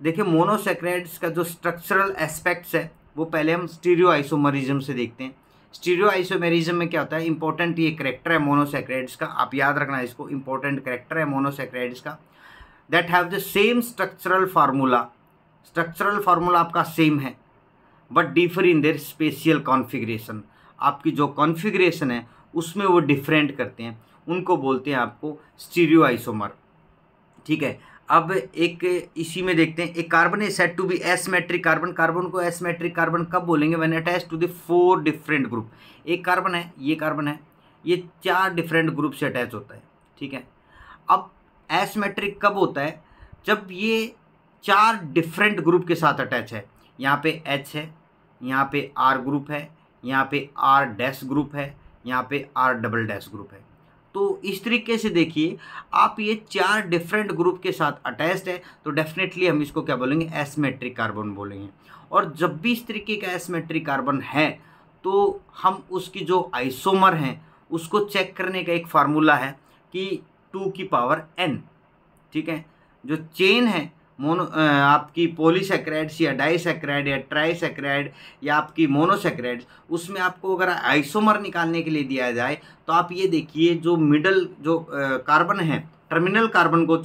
देखिए मोनोसेक्राइड्स का जो स्ट्रक्चरल एस्पेक्ट्स है वो पहले हम स्टीरियोआइसोमेरिज्म से देखते हैं। स्टीरियोआइसोमेरिज्म में क्या होता है, इंपॉर्टेंट ये करेक्टर है मोनोसेक्राइड्स का, आप याद रखना है इसको, इंपॉर्टेंट करेक्टर है मोनोसेक्राइड्स का, that have the same structural formula. Structural formula आपका सेम है but differ in their spatial configuration. आपकी जो कॉन्फ़िगरेशन है उसमें वो डिफरेंट करते हैं, उनको बोलते हैं आपको स्टीरियोआइसोमर। ठीक है, अब एक इसी में देखते हैं, एक carbon is said to be asymmetric carbon. Carbon को एसिमेट्रिक कार्बन कब बोलेंगे, when attached to the 4 different group. एक कार्बन है, ये कार्बन है, ये 4 डिफरेंट ग्रुप से अटैच होता है। ठीक है, अब एसिमेट्रिक कब होता है, जब ये 4 डिफरेंट ग्रुप के साथ अटैच है। यहाँ पे H है, यहाँ पे R ग्रुप है, यहाँ पे R डैश ग्रुप है, यहाँ पे R डबल डैश ग्रुप है। तो इस तरीके से देखिए, आप ये 4 डिफरेंट ग्रुप के साथ अटैच्ड है तो डेफिनेटली हम इसको क्या बोलेंगे, एसिमेट्रिक कार्बन बोलेंगे। और जब भी इस तरीके का एसिमेट्रिक कार्बन है तो हम उसकी जो आइसोमर हैं उसको चेक करने का एक फार्मूला है कि 2 की पावर n। ठीक है, जो चेन है आपकी पॉलीसेक्राइड्स या डाइसेक्राइड या ट्राइसेक्राइड या आपकी मोनोसेक्राइड्स, उसमें आपको अगर आइसोमर निकालने के लिए दिया जाए तो आप ये देखिए, जो मिडल जो कार्बन है, टर्मिनल कार्बन को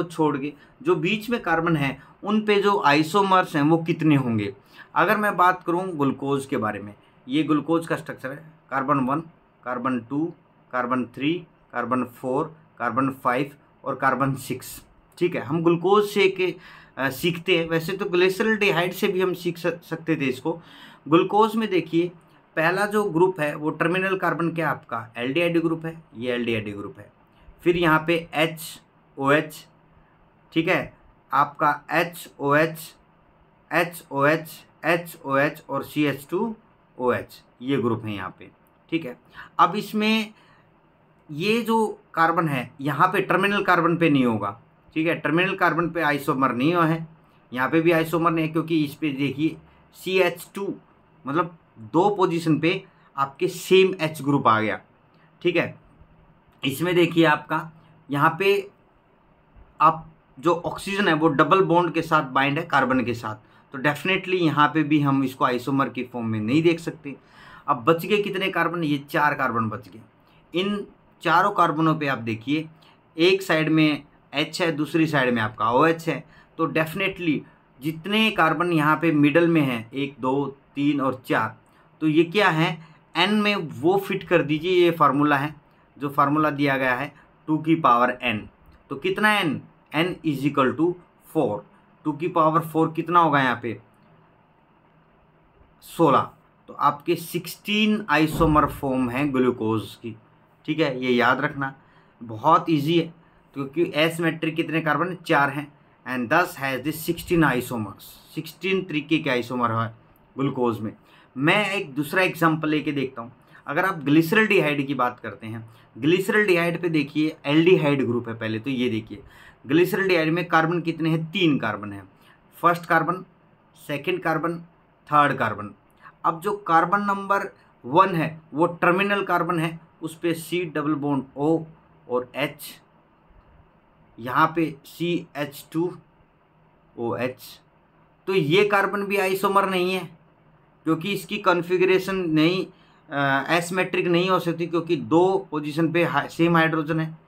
छोड़ के जो बीच में कार्बन है उन पे जो आइसोमर्स हैं वो कितने होंगे। अगर मैं बात करूँ ग्लूकोज के बारे में, ये ग्लूकोज का स्ट्रक्चर है, carbon 1, carbon 2, carbon 3, carbon 4, carbon 5 और कार्बन 6। ठीक है, हम ग्लूकोज से सीखते हैं, वैसे तो ग्लिसरॉल्डिहाइड से भी हम सीख सकते थे इसको। ग्लूकोज में देखिए, पहला जो ग्रुप है वो टर्मिनल कार्बन क्या आपका एल्डिहाइड ग्रुप है, ये एल्डिहाइड ग्रुप है। फिर यहाँ पे HOH, ठीक है, आपका HOH, HOH, HOH और CH2OH, ये ग्रुप है यहाँ पे। ठीक है, अब इसमें ये जो कार्बन है यहाँ पे टर्मिनल कार्बन पे नहीं होगा। ठीक है, टर्मिनल कार्बन पे आइसोमर नहीं है, यहाँ पे भी आइसोमर नहीं है, क्योंकि इस पे देखिए CH2 मतलब 2 पोजीशन पे आपके सेम H ग्रुप आ गया। ठीक है, इसमें देखिए आपका यहाँ पे आप जो ऑक्सीजन है वो डबल बॉन्ड के साथ बाइंड है कार्बन के साथ, तो डेफिनेटली यहाँ पे भी हम इसको आइसोमर की फॉर्म में नहीं देख सकते। अब बच गए कितने कार्बन, ये 4 कार्बन बच गए। इन चारों कार्बनों पे आप देखिए, एक साइड में H है, दूसरी साइड में आपका OH है, तो डेफिनेटली जितने कार्बन यहाँ पे मिडल में हैं 1, 2, 3 और 4, तो ये क्या है, n में वो फिट कर दीजिए। ये फार्मूला है, जो फार्मूला दिया गया है 2 की पावर n, तो कितना n इज इक्वल टू 4। 2 की पावर 4 कितना होगा यहाँ पे 16, तो आपके 16 आइसोमर फॉर्म है ग्लूकोज की। ठीक है, ये याद रखना, बहुत इजी है, क्योंकि एसिमेट्रिक कितने कार्बन 4 हैं एंड दस हैज़ दिस 16 आइसोमर्स, 16 तरीके के आइसोमर है ग्लूकोज में। मैं एक दूसरा एग्जांपल लेके देखता हूँ। अगर आप ग्लिसरॉल्डिहाइड की बात करते हैं, ग्लिसरॉल्डिहाइड पे देखिए एल्डिहाइड ग्रुप है पहले, तो ये देखिए ग्लिसरॉल्डिहाइड में कार्बन कितने हैं, 3 कार्बन है, first carbon, second carbon, third carbon. अब जो कार्बन नंबर 1 है वो टर्मिनल कार्बन है, उस पर C डबल बॉन्ड O और H, यहाँ पे CH2OH, तो ये कार्बन भी आइसोमर नहीं है, क्योंकि इसकी कॉन्फ़िगरेशन नहीं एसिमेट्रिक नहीं हो सकती, क्योंकि 2 पोजीशन पे सेम हाइड्रोजन है।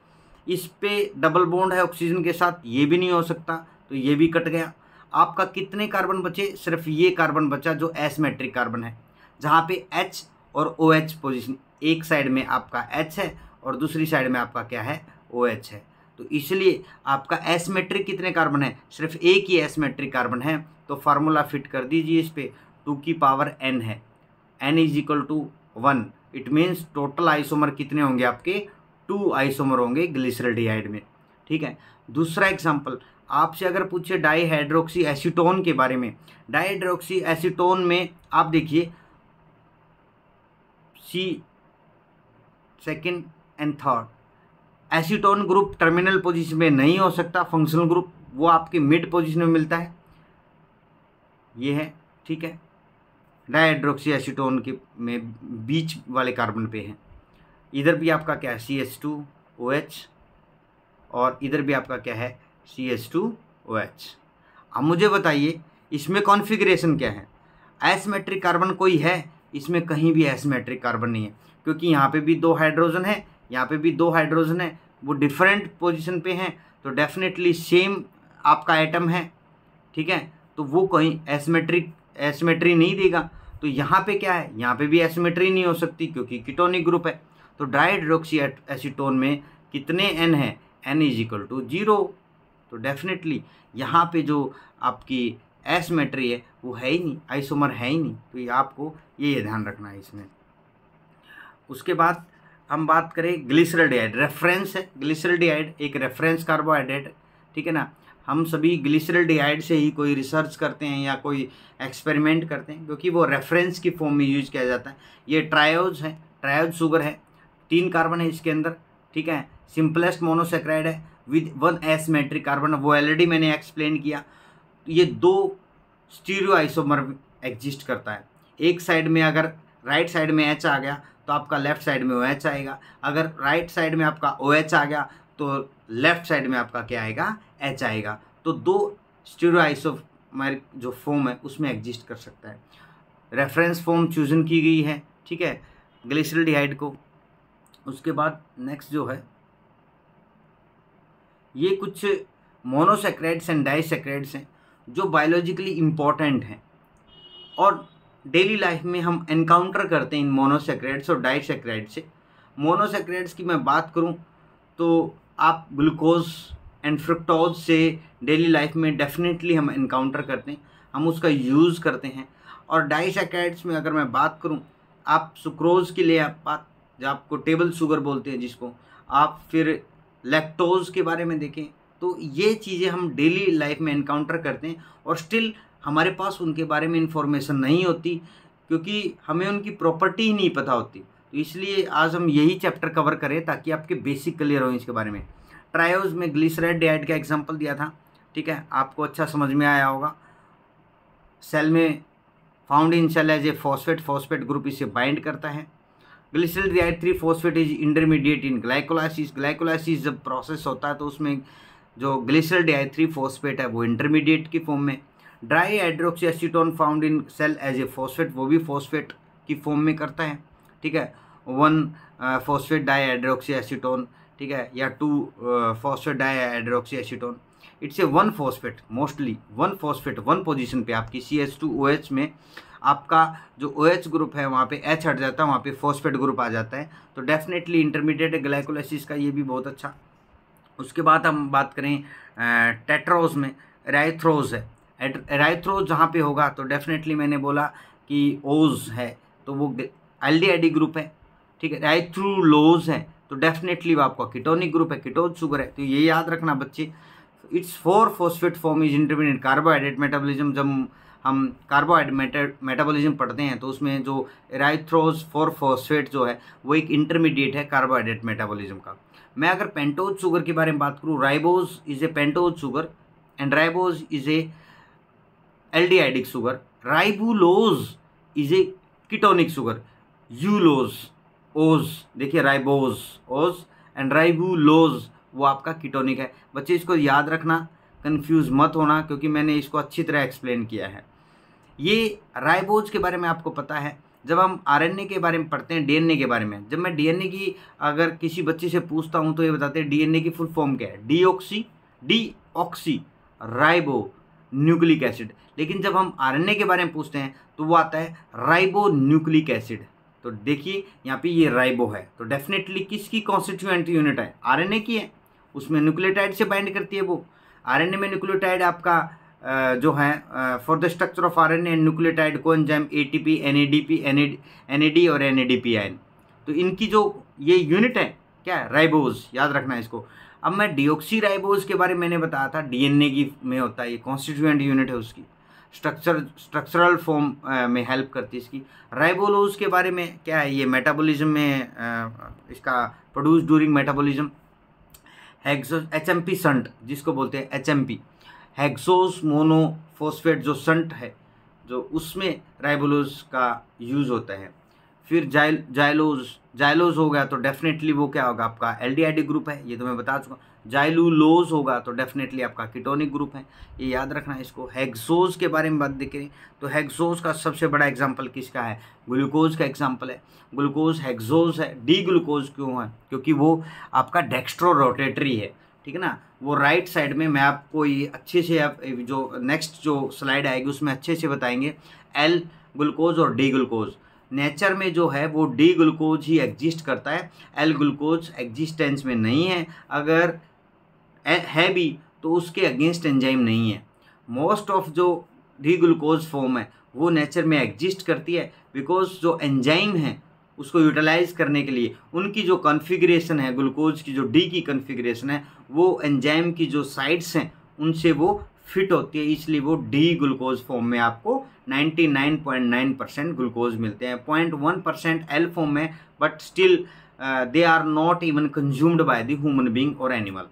इस पे डबल बॉन्ड है ऑक्सीजन के साथ, ये भी नहीं हो सकता, तो ये भी कट गया। आपका कितने कार्बन बचे, सिर्फ ये कार्बन बचा जो एसिमेट्रिक कार्बन है, जहाँ पे H और OH पोजीशन, एक साइड में आपका H है और दूसरी साइड में आपका क्या है OH है, तो इसलिए आपका एसिमेट्रिक कितने कार्बन है, सिर्फ एक ही एसिमेट्रिक कार्बन है, तो फार्मूला फिट कर दीजिए इस पे, 2 की पावर n है, n is equal to 1, it means total isomer कितने होंगे आपके 2 आइसोमर होंगे ग्लिसरॉल्डिहाइड में। ठीक है। दूसरा एग्जाम्पल आपसे अगर पूछे डाईहाइड्रोक्सी एसीटोन के बारे में, डाईहाइड्रोक्सी एसीटोन में आप देखिए second and third, acetone group terminal position में नहीं हो सकता, फंक्शनल ग्रुप वो आपके मिड पोजीशन में मिलता है, ये है, ठीक है। डाईहाइड्रोक्सी एसीटोन के में बीच वाले कार्बन पे है। इधर भी आपका क्या है CH2OH और इधर भी आपका क्या है CH2OH। अब मुझे बताइए इसमें कॉन्फ़िगरेशन क्या है, एसिमेट्रिक कार्बन कोई है? इसमें कहीं भी एसिमेट्रिक कार्बन नहीं है, क्योंकि यहाँ पे भी 2 हाइड्रोजन है, यहाँ पे भी 2 हाइड्रोजन है, वो डिफरेंट पोजीशन पे हैं, तो डेफिनेटली सेम आपका एटम है, ठीक है। तो वो कहीं एसिमेट्री नहीं देगा। तो यहाँ पे क्या है, यहाँ पे भी एसिमेट्री नहीं हो सकती क्योंकि कीटोनिक ग्रुप है। तो डाईहाइड्रोक्सी एसीटोन में कितने N है, N = 0। तो डेफिनेटली यहाँ पे जो आपकी एसिमेट्री है वो है ही नहीं, आइसोमर है ही नहीं। तो ये आपको ये ध्यान रखना है इसमें। उसके बाद हम बात करें ग्लिसरॉल्डिहाइड, रेफरेंस है। ग्लिसरॉल्डिहाइड एक रेफरेंस कार्बोहाइड्रेट, ठीक है ना। हम सभी ग्लिसरॉल्डिहाइड से ही कोई रिसर्च करते हैं या कोई एक्सपेरिमेंट करते हैं, क्योंकि वो रेफरेंस की फॉर्म में यूज किया जाता है। ये ट्रायोज है, ट्रायोज शुगर है, 3 कार्बन है इसके अंदर, ठीक है। सिंपलेस्ट मोनोसेक्राइड है विद 1 एसिमेट्रिक कार्बन, वो ऑलरेडी मैंने एक्सप्लेन किया। ये 2 स्टीरियो आइसोमर एग्जिस्ट करता है। एक साइड में अगर राइट साइड में H आ गया तो आपका लेफ्ट साइड में OH आएगा, अगर राइट साइड में आपका OH आ गया तो लेफ्ट साइड में आपका क्या आएगा, H आएगा। तो 2 स्टीरियो आइसोमर जो फॉर्म है उसमें एग्जिस्ट कर सकता है। रेफरेंस फॉर्म चूजन की गई है, ठीक है, ग्लिसरॉल्डिहाइड को। उसके बाद नेक्स्ट जो है ये कुछ मोनोसेक्राइड्स एंड डाइसेक्राइड्स हैं जो बायोलॉजिकली इम्पॉर्टेंट हैं और डेली लाइफ में हम एनकाउंटर करते हैं इन मोनोसेक्राइड्स और डाइसेक्राइड से। मोनोसेक्राइड्स की मैं बात करूं तो आप ग्लूकोज एंड फ्रुक्टोज से डेली लाइफ में डेफिनेटली हम एनकाउंटर करते हैं, हम उसका यूज़ करते हैं। और डाइसेक्राइड्स में अगर मैं बात करूं, आप सुक्रोज के लिए आप बात, जो आपको टेबल शुगर बोलते हैं जिसको आप, फिर लैक्टोज के बारे में देखें, तो ये चीज़ें हम डेली लाइफ में एनकाउंटर करते हैं और स्टिल हमारे पास उनके बारे में इंफॉर्मेशन नहीं होती क्योंकि हमें उनकी प्रॉपर्टी ही नहीं पता होती। तो इसलिए आज हम यही चैप्टर कवर करें ताकि आपके बेसिक क्लियर हो इसके बारे में। ट्रायोज में ग्लिसरॉल्डिहाइड का एग्जांपल दिया था, ठीक है, आपको अच्छा समझ में आया होगा। सेल में found in cell as a phosphate group इसे बाइंड करता है। Glyceraldehyde three phosphate is intermediate in glycolysis. Glycolysis जब प्रोसेस होता है तो उसमें जो ग्लिसरॉल्डिहाइड 3-फॉस्फेट है वो इंटरमीडिएट की फॉर्म में। Dihydroxy acetone found in cell as a phosphate, वो भी फॉस्फेट की फॉर्म में करता है, ठीक है। 1 फॉस्फेट डाईहाइड्रोक्सी एसीटोन, ठीक है, या 2 phosphate dihydroxy acetone. It's a 1 phosphate, mostly 1 phosphate 1 position पे आपकी CH2OH में आपका जो OH ग्रुप है वहाँ पे H हट जाता है, वहाँ पे फॉस्फेट ग्रुप आ जाता है। तो डेफिनेटली इंटरमीडिएट ग्लाइकोलाइसिस का, ये भी बहुत अच्छा। उसके बाद हम बात करें टेट्रोज में एराइथ्रोज है। एराइथ्रोज जहाँ पे होगा तो डेफिनेटली मैंने बोला कि ओज है तो वो एल्डिहाइड ग्रुप है, ठीक है। एराइथ्रोलोज है तो डेफिनेटली वो आपका कीटोनिक ग्रुप है, कीटोज शुगर है। तो ये याद रखना बच्चे। It's four phosphate form is intermediate carbohydrate metabolism. जब हम कार्बोहाइड्रेट मेटाबॉलिज्म पढ़ते हैं तो उसमें जो एराइथ्रोज 4-फॉस्फेट जो है वो एक इंटरमीडिएट है कार्बोहाइड्रेट मेटाबॉलिज्म का। मैं अगर पेंटोज शुगर के बारे में बात करूँ, ribose is a pentose sugar and ribose is a aldehydic sugar. Ribulose is a ketonic sugar. Ulose, ose, देखिए राइबोज ओज एंड राइबुलोज वो आपका कीटोनिक है। बच्चे इसको याद रखना, कंफ्यूज मत होना क्योंकि मैंने इसको अच्छी तरह एक्सप्लेन किया है। ये राइबोज के बारे में आपको पता है। जब हम RNA के बारे में पढ़ते हैं, DNA के बारे में, जब मैं DNA की अगर किसी बच्चे से पूछता हूँ तो ये बताते हैं DNA की फुल फॉर्म क्या है, डीऑक्सी राइबो न्यूक्लिक एसिड। लेकिन जब हम RNA के बारे में पूछते हैं तो वो आता है राइबो न्यूक्लिक एसिड। तो देखिए यहाँ पे ये राइबो है तो डेफिनेटली किसकी कॉन्स्टिट्यूएंट यूनिट है, RNA की है, उसमें न्यूक्लियोटाइड से बाइंड करती है वो। RNA में न्यूक्लियोटाइड आपका जो है for the structure of RNA and nucleotide coenzyme ATP, NADP, NAD और NADP आयन। तो इनकी जो ये यूनिट है क्या है, राइबोज, याद रखना है इसको। अब मैं डीऑक्सीराइबोज के बारे में मैंने बताया था, डीएनए की में होता है, ये कॉन्स्टिट्यूएंट यूनिट है उसकी, स्ट्रक्चरल फॉर्म में हेल्प करती है इसकी। राइबोलोज के बारे में क्या है, ये मेटाबॉलिज्म में इसका produce during metabolism. HMP shunt जिसको बोलते हैं एचएमपी, हेक्सोस मोनोफॉस्फेट जो संट है जो उसमें राइबोलोज का यूज़ होता है। फिर जाइलोज हो गया तो डेफिनेटली वो क्या होगा, आपका एल्डिहाइड ग्रुप है, ये तो मैं बता चुका। जाइलुलोज होगा तो डेफिनेटली आपका कीटोनिक ग्रुप है, ये याद रखना है इसको। हेक्सोज के बारे में बात देखें तो हेक्सोज का सबसे बड़ा एग्जांपल किसका है, ग्लूकोज का एग्जांपल है। ग्लूकोज हेक्सोज है। डी ग्लूकोज क्यों है, क्योंकि वो आपका डेक्स्ट्रो रोटेटरी है, ठीक है ना, वो राइट साइड में। मैं आपको ये अच्छे से आप जो नेक्स्ट जो स्लाइड आएगी उसमें अच्छे से बताएंगे। एल ग्लूकोज और डी ग्लूकोज, नेचर में जो है वो डी ग्लूकोज ही एग्जिस्ट करता है, एल ग्लूकोज एग्जिस्टेंस में नहीं है, अगर है भी तो उसके अगेंस्ट एंजाइम नहीं है। मोस्ट ऑफ जो डी ग्लूकोज फॉर्म है वो नेचर में एग्जिस्ट करती है, बिकॉज जो एंजाइम है उसको यूटिलाइज करने के लिए उनकी जो कॉन्फ़िगरेशन है, ग्लूकोज की जो डी की कॉन्फ़िगरेशन है वो एंजाइम की जो साइड्स हैं उनसे वो फिट होती है, इसलिए वो डी ग्लूकोज फॉर्म में आपको 99.9% ग्लूकोज मिलते हैं। 0.1% एल फॉर्म में, but still they are not even consumed by the human being और एनिमल।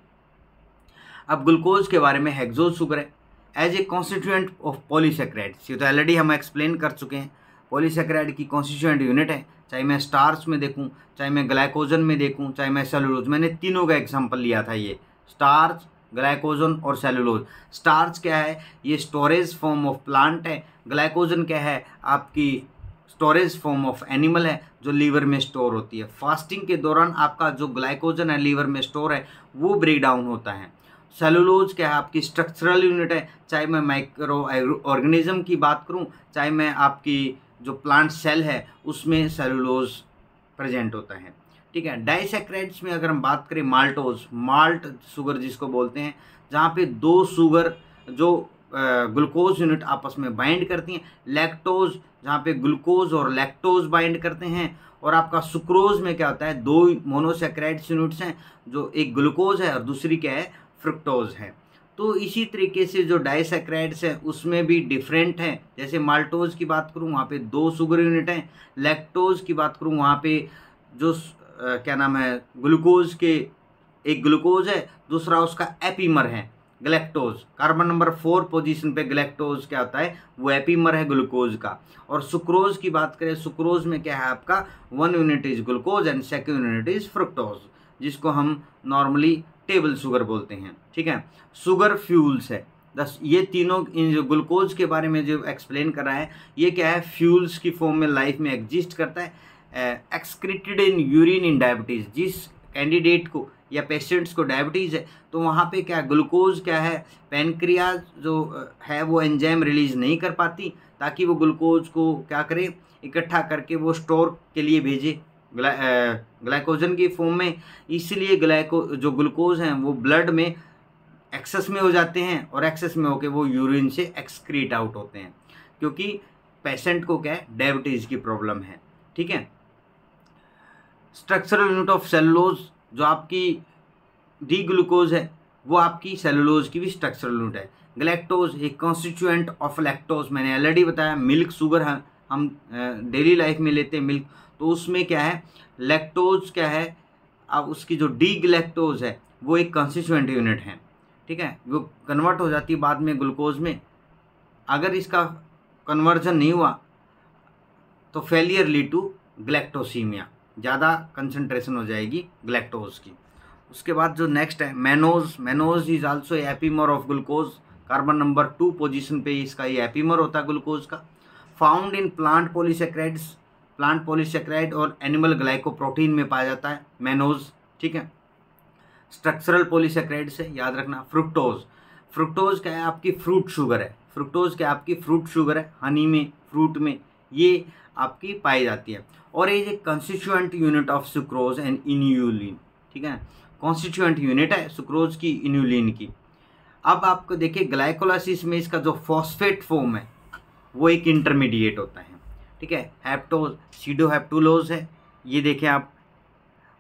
अब ग्लूकोज के बारे में, हेक्सोज शुगर है as a constituent of polysaccharides, ये तो ऑलरेडी हम एक्सप्लेन कर चुके हैं। पॉलीसेक्राइड की कॉन्स्टिट्यूएंट यूनिट है, चाहे मैं स्टार्च में देखूं, चाहे मैं ग्लाइकोजन में देखूं, चाहे मैं सेलुलोज, मैंने तीनों का एग्जांपल लिया था, ये स्टार्च, ग्लाइकोजन और सेलुलोज। स्टार्च क्या है, ये स्टोरेज फॉर्म ऑफ प्लांट है। ग्लाइकोजन क्या है, आपकी स्टोरेज फॉर्म ऑफ एनिमल है जो लीवर में स्टोर होती है। फास्टिंग के दौरान आपका जो ग्लाइकोजन है लीवर में स्टोर है वो ब्रेक डाउन होता है। सेलुलोज क्या है, आपकी स्ट्रक्चरल यूनिट है, चाहे मैं माइक्रो ऑर्गेनिज्म की बात करूं, चाहे मैं आपकी जो प्लांट सेल है उसमें सेलुलोज प्रेजेंट होता है, ठीक है। डाइसैक्राइड्स में अगर हम बात करें, माल्टोज, माल्ट शुगर जिसको बोलते हैं, जहाँ पे दो शुगर जो ग्लूकोज यूनिट आपस में बाइंड करती हैं। लैक्टोज जहाँ पे ग्लूकोज और लैक्टोज बाइंड करते हैं। और आपका सुक्रोज में क्या होता है, दो मोनोसैक्राइड्स यूनिट्स हैं, जो एक ग्लूकोज है और दूसरी क्या है, फ्रुक्टोज है। तो इसी तरीके से जो डाइसैक्राइड्स हैं उसमें भी डिफरेंट हैं। जैसे माल्टोज की बात करूँ वहाँ पे दो शुगर यूनिट हैं, लैक्टोज की बात करूँ वहाँ पे जो क्या नाम है, ग्लूकोज के एक ग्लूकोज है, दूसरा उसका एपीमर है ग्लैक्टोज। कार्बन नंबर 4 पोजीशन पे ग्लैक्टोज क्या होता है, वो एपीमर है ग्लूकोज का। और सुक्रोज की बात करें, सुक्रोज में क्या है आपका, 1 unit is glucose and second unit is fructose, जिसको हम नॉर्मली टेबल शुगर बोलते हैं, ठीक है। शुगर फ्यूल्स है, ये तीनों इन जो ग्लूकोज के बारे में जो एक्सप्लेन कर रहा है, ये क्या है, फ्यूल्स की फॉर्म में लाइफ में एग्जिस्ट करता है। Excreted in urine in diabetes, जिस कैंडिडेट को या पेशेंट्स को डायबिटीज़ है तो वहाँ पे क्या ग्लूकोज क्या है, पैनक्रियाज जो है वो एंजाइम रिलीज नहीं कर पाती, ताकि वो ग्लूकोज को क्या करे, इकट्ठा करके वो स्टोर के लिए भेजे ग्लाइकोजन की फॉर्म में। इसलिए जो ग्लूकोज हैं वो ब्लड में एक्सेस में हो जाते हैं और एक्सेस में होकर वो यूरिन से एक्सक्रीट आउट होते हैं, क्योंकि पेशेंट को क्या है, डायबिटीज़ की प्रॉब्लम है, ठीक है। स्ट्रक्चरल यूनिट ऑफ सेलुलोज, जो आपकी डी ग्लूकोज है वो आपकी सेलुलोज की भी स्ट्रक्चरल यूनिट है। ग्लैक्टोज एक कॉन्स्टिट्यूएंट ऑफ लैक्टोज, मैंने ऑलरेडी बताया। मिल्क शुगर है, हम डेली लाइफ में लेते हैं मिल्क, तो उसमें क्या है, लैक्टोज क्या है, अब उसकी जो डी ग्लैक्टोज है वो एक कॉन्स्टिट्यूएंट यूनिट है, ठीक है। वो कन्वर्ट हो जाती है बाद में ग्लूकोज में। अगर इसका कन्वर्जन नहीं हुआ तो फेलियर लीड टू ग्लैक्टोसीमिया, ज़्यादा कंसंट्रेशन हो जाएगी ग्लैक्टोज की। उसके बाद जो नेक्स्ट है mannose, mannose is also epimer of glucose. Carbon number 2 position पे इसका ये एपीमर होता है ग्लूकोज का। Found in plant polysaccharides, plant polysaccharide और एनिमल ग्लाइकोप्रोटीन में पाया जाता है मैनोज, ठीक है। स्ट्रक्चरल पॉलीसेक्राइड से याद रखना। फ्रुक्टोज, फ्रुक्टोज क्या है, आपकी फ्रूट शुगर है। फ्रुक्टोज क्या आपकी फ्रूट शुगर है, हनी में, फ्रूट में ये आपकी पाई जाती है। और ये एक constituent unit of sucrose and inulin, ठीक है। कॉन्स्टिट्यूएंट यूनिट है सुक्रोज की, इन्यूलिन की। अब आपको देखिए ग्लाइकोलाइसिस में इसका जो फॉस्फेट फॉर्म है वो एक इंटरमीडिएट होता है, ठीक है। हैप्टोज सीडोहैप्टुलोज है, ये देखें आप।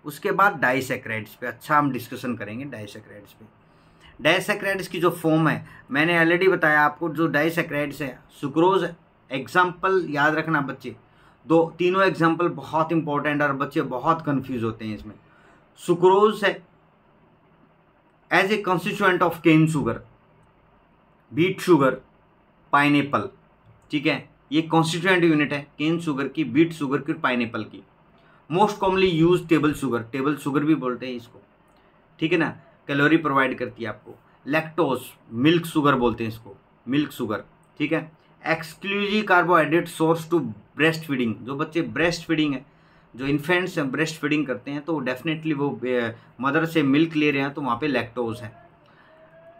उसके बाद डाइसैकराइड्स पे अच्छा हम डिस्कशन करेंगे। डाइसैकराइड्स पे, डाइसैकराइड्स की जो फॉर्म है मैंने ऑलरेडी बताया आपको। जो डाइसैकराइड्स है, सुक्रोज एग्जाम्पल याद रखना बच्चे, तीनों एग्जाम्पल बहुत इंपॉर्टेंट और बच्चे बहुत कंफ्यूज होते हैं इसमें। सुक्रोज है as a constituent of cane sugar, beet sugar, pineapple, ठीक है, ये कॉन्स्टिट्यूएंट यूनिट है केन शुगर की, बीट शुगर की, पाइनएप्पल की। Most commonly use table sugar भी बोलते हैं इसको, ठीक है ना, कैलोरी प्रोवाइड करती है आपको। लैक्टोज, मिल्क शुगर बोलते हैं इसको, मिल्क शुगर, ठीक है। Exclusive carbohydrate source to breast feeding, जो बच्चे ब्रेस्ट फीडिंग है, जो इन्फेंट्स ब्रेस्ट फीडिंग करते हैं तो डेफिनेटली वो मदर से मिल्क ले रहे हैं तो वहाँ पे लैक्टोज है।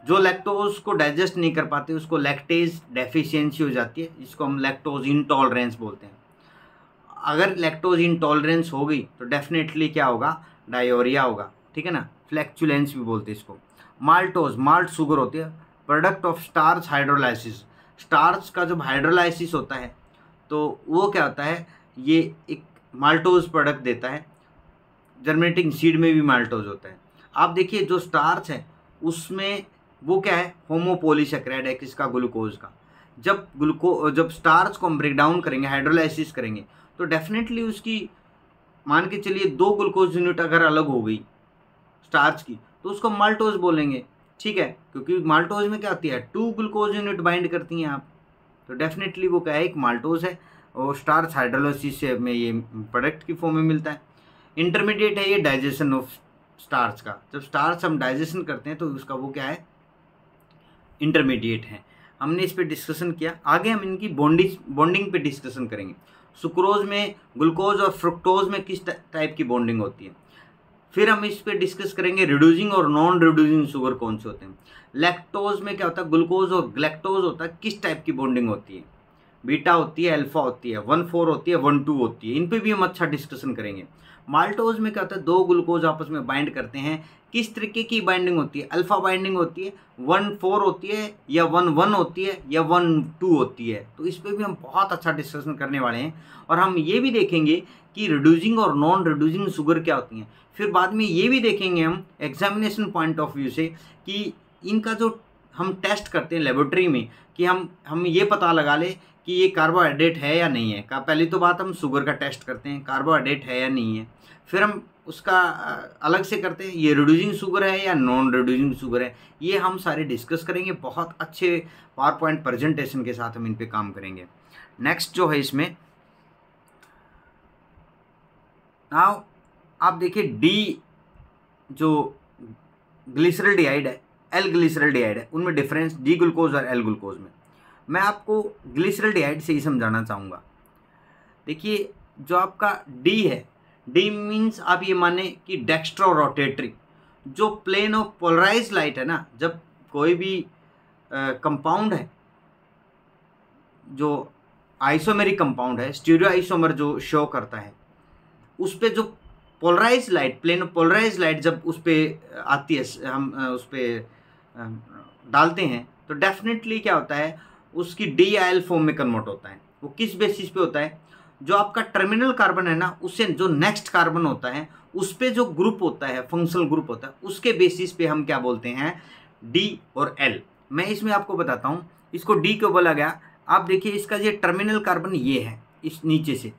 जो लैक्टोज को डाइजेस्ट नहीं कर पाते उसको लैक्टेज डेफिशिएंसी हो जाती है, जिसको हम लैक्टोज इंटॉलरेंस बोलते हैं। अगर लैक्टोज इंटॉलरेंस हो गई तो डेफिनेटली क्या होगा, डायोरिया होगा, ठीक है ना, फ्लैक्चुलेंस भी बोलते हैं इसको। माल्टोज, माल्ट शुगर होती है, product of starch hydrolysis. Starch का जब हाइड्रोलाइसिस होता है तो वो क्या होता है, ये एक माल्टोज प्रोडक्ट देता है। जर्मिनेटिंग सीड में भी माल्टोज होता है। आप देखिए जो स्टार्च है उसमें वो क्या है, होमोपोलीसैकेराइड है, किसका, ग्लूकोज का। जब स्टार्च को हम ब्रेक डाउन करेंगे, हाइड्रोलाइसिस करेंगे तो डेफिनेटली उसकी, मान के चलिए 2 ग्लूकोज यूनिट अगर अलग हो गई स्टार्च की तो उसको माल्टोज बोलेंगे, ठीक है, क्योंकि माल्टोज में क्या होती है, 2 ग्लूकोज यूनिट बाइंड करती हैं आप, तो डेफिनेटली वो क्या है, एक माल्टोज है और स्टार्च हाइड्रोलाइसिस से में ये प्रोडक्ट की फॉर्म में मिलता है। इंटरमीडिएट है ये डाइजेशन ऑफ स्टार्च का, जब स्टार्च हम डाइजेशन करते हैं तो उसका वो क्या है, इंटरमीडिएट है। हमने इस पे डिस्कशन किया। आगे हम इनकी बॉन्डिंग पे डिस्कशन करेंगे। सुक्रोज में ग्लूकोज और फ्रुक्टोज में किस टाइप की बॉन्डिंग होती है। फिर हम इस पे डिस्कस करेंगे रिड्यूसिंग और नॉन रिड्यूसिंग शुगर कौन से होते हैं। लैक्टोज में क्या होता है, ग्लूकोज और ग्लैक्टोज होता है, किस टाइप की बॉन्डिंग होती है, बीटा होती है, अल्फा होती है, 1,4 होती है, 1,2 होती है, इन पे भी हम अच्छा डिस्कशन करेंगे। माल्टोज में क्या होता है, 2 ग्लूकोज आपस में बाइंड करते हैं, किस तरीके की बाइंडिंग होती है, अल्फा बाइंडिंग होती है, 1,4 होती है या 1,1 होती है या 1,2 होती है, तो इस पे भी हम बहुत अच्छा डिस्कशन करने वाले हैं। और हम ये भी देखेंगे कि रिड्यूसिंग और नॉन रिड्यूसिंग शुगर क्या होती हैं। फिर बाद में ये भी देखेंगे हम एग्जामिनेशन पॉइंट ऑफ व्यू से कि इनका जो हम टेस्ट करते हैं लेबोरेटरी में, कि हम ये पता लगा ले कि ये कार्बोहाइड्रेट है या नहीं है। पहली तो बात हम शुगर का टेस्ट करते हैं, कार्बोहाइड्रेट है या नहीं है, फिर हम उसका अलग से करते हैं ये रिड्यूसिंग शुगर है या नॉन रिड्यूसिंग शुगर है। ये हम सारे डिस्कस करेंगे, बहुत अच्छे पावर पॉइंट प्रेजेंटेशन के साथ हम इन पे काम करेंगे। नेक्स्ट जो है इसमें नाउ आप देखिए, डी जो ग्लिसरल्डिहाइड है, एल ग्लिसरल्डिहाइड है, उनमें डिफरेंस डी ग्लूकोज और एल ग्लूकोज में। मैं आपको ग्लिसरल्डिहाइड से ही समझाना चाहूँगा। देखिए जो आपका डी है, डी मीन्स आप ये माने कि डेक्स्ट्रो रोटेटरी, जो प्लेन ऑफ पोलराइज लाइट है ना, जब कोई भी कंपाउंड है जो आइसोमेरिक कंपाउंड है, स्टीरियो आइसोमर जो शो करता है, उस पर जो polarise light, plane of polarise light जब उस पर आती है, हम उस पर डालते हैं तो डेफिनेटली क्या होता है, उसकी डी आयल फॉर्म में कन्वर्ट होता है। वो किस बेसिस पे होता है, जो आपका टर्मिनल कार्बन है ना, उससे जो नेक्स्ट कार्बन होता है उस पे जो ग्रुप होता है, फंक्शनल ग्रुप होता है, उसके बेसिस पे हम क्या बोलते हैं, डी और एल। मैं इसमें आपको बताता हूँ इसको डी क्यों बोला गया। आप देखिए इसका ये टर्मिनल कार्बन ये है इस नीचे से,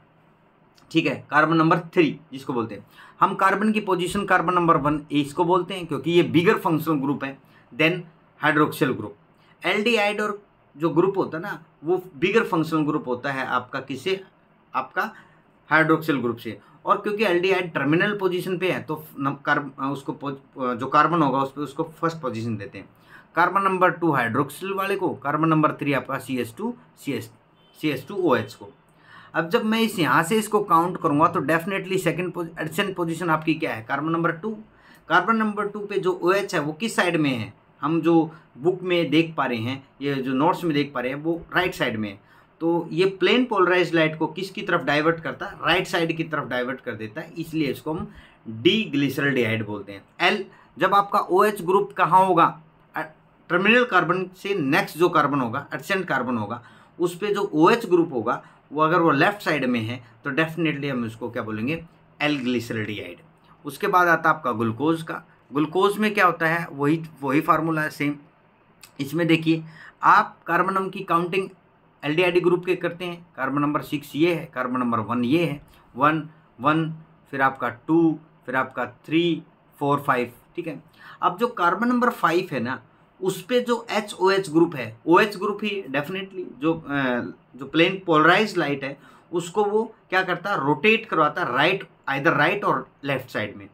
ठीक है, कार्बन नंबर 3 जिसको बोलते हैं हम। कार्बन की पोजीशन कार्बन नंबर 1 इसको बोलते हैं क्योंकि ये बिगर फंक्शनल ग्रुप है देन हाइड्रोक्सिल ग्रुप। एल्डिहाइड और जो ग्रुप होता है ना, वो बिगर फंक्शनल ग्रुप होता है आपका किससे, आपका हाइड्रोक्सिल ग्रुप से। और क्योंकि एल्डिहाइड टर्मिनल पोजीशन पे है तो उसको जो कार्बन होगा उस पर उसको फर्स्ट पोजीशन देते हैं। कार्बन नंबर 2 हाइड्रोक्सिल वाले को, कार्बन नंबर 3 आपका CH2OH को। अब जब मैं इस यहाँ से इसको काउंट करूँगा तो डेफिनेटली सेकंड पोजीशन आपकी क्या है, कार्बन नंबर 2। कार्बन नंबर 2 पे जो OH है वो किस साइड में है, हम जो बुक में देख पा रहे हैं, ये जो नोट्स में देख पा रहे हैं, वो राइट साइड में है। तो ये प्लेन पोलराइज लाइट को किसकी तरफ डाइवर्ट करता है, राइट साइड की तरफ डाइवर्ट कर देता है, इसलिए इसको हम डी ग्लिसरल्डिहाइड बोलते हैं। एल, जब आपका OH ग्रुप कहाँ होगा, टर्मिनल कार्बन से नेक्स्ट जो कार्बन होगा, एडजेसेंट कार्बन होगा, उस पर जो OH ग्रुप होगा वो अगर वो लेफ्ट साइड में है तो डेफिनेटली हम उसको क्या बोलेंगे, एल ग्लिसरल्डिहाइड। उसके बाद आता है आपका ग्लूकोज का। ग्लूकोज में क्या होता है, वही फार्मूला है सेम। इसमें देखिए आप कार्बन नंबर की काउंटिंग एल्डिहाइड ग्रुप के करते हैं। कार्बन नंबर 6 ये है, कार्बन नंबर 1 ये है, 1 1, फिर आपका 2, फिर आपका 3 4 5, ठीक है। अब जो कार्बन नंबर 5 है ना, उस पे जो HOH ग्रुप है, OH ग्रुप ही डेफिनेटली जो प्लेन पोलराइज लाइट है उसको वो क्या करता है, रोटेट करवाता है राइट, आइदर राइट और लेफ्ट साइड में।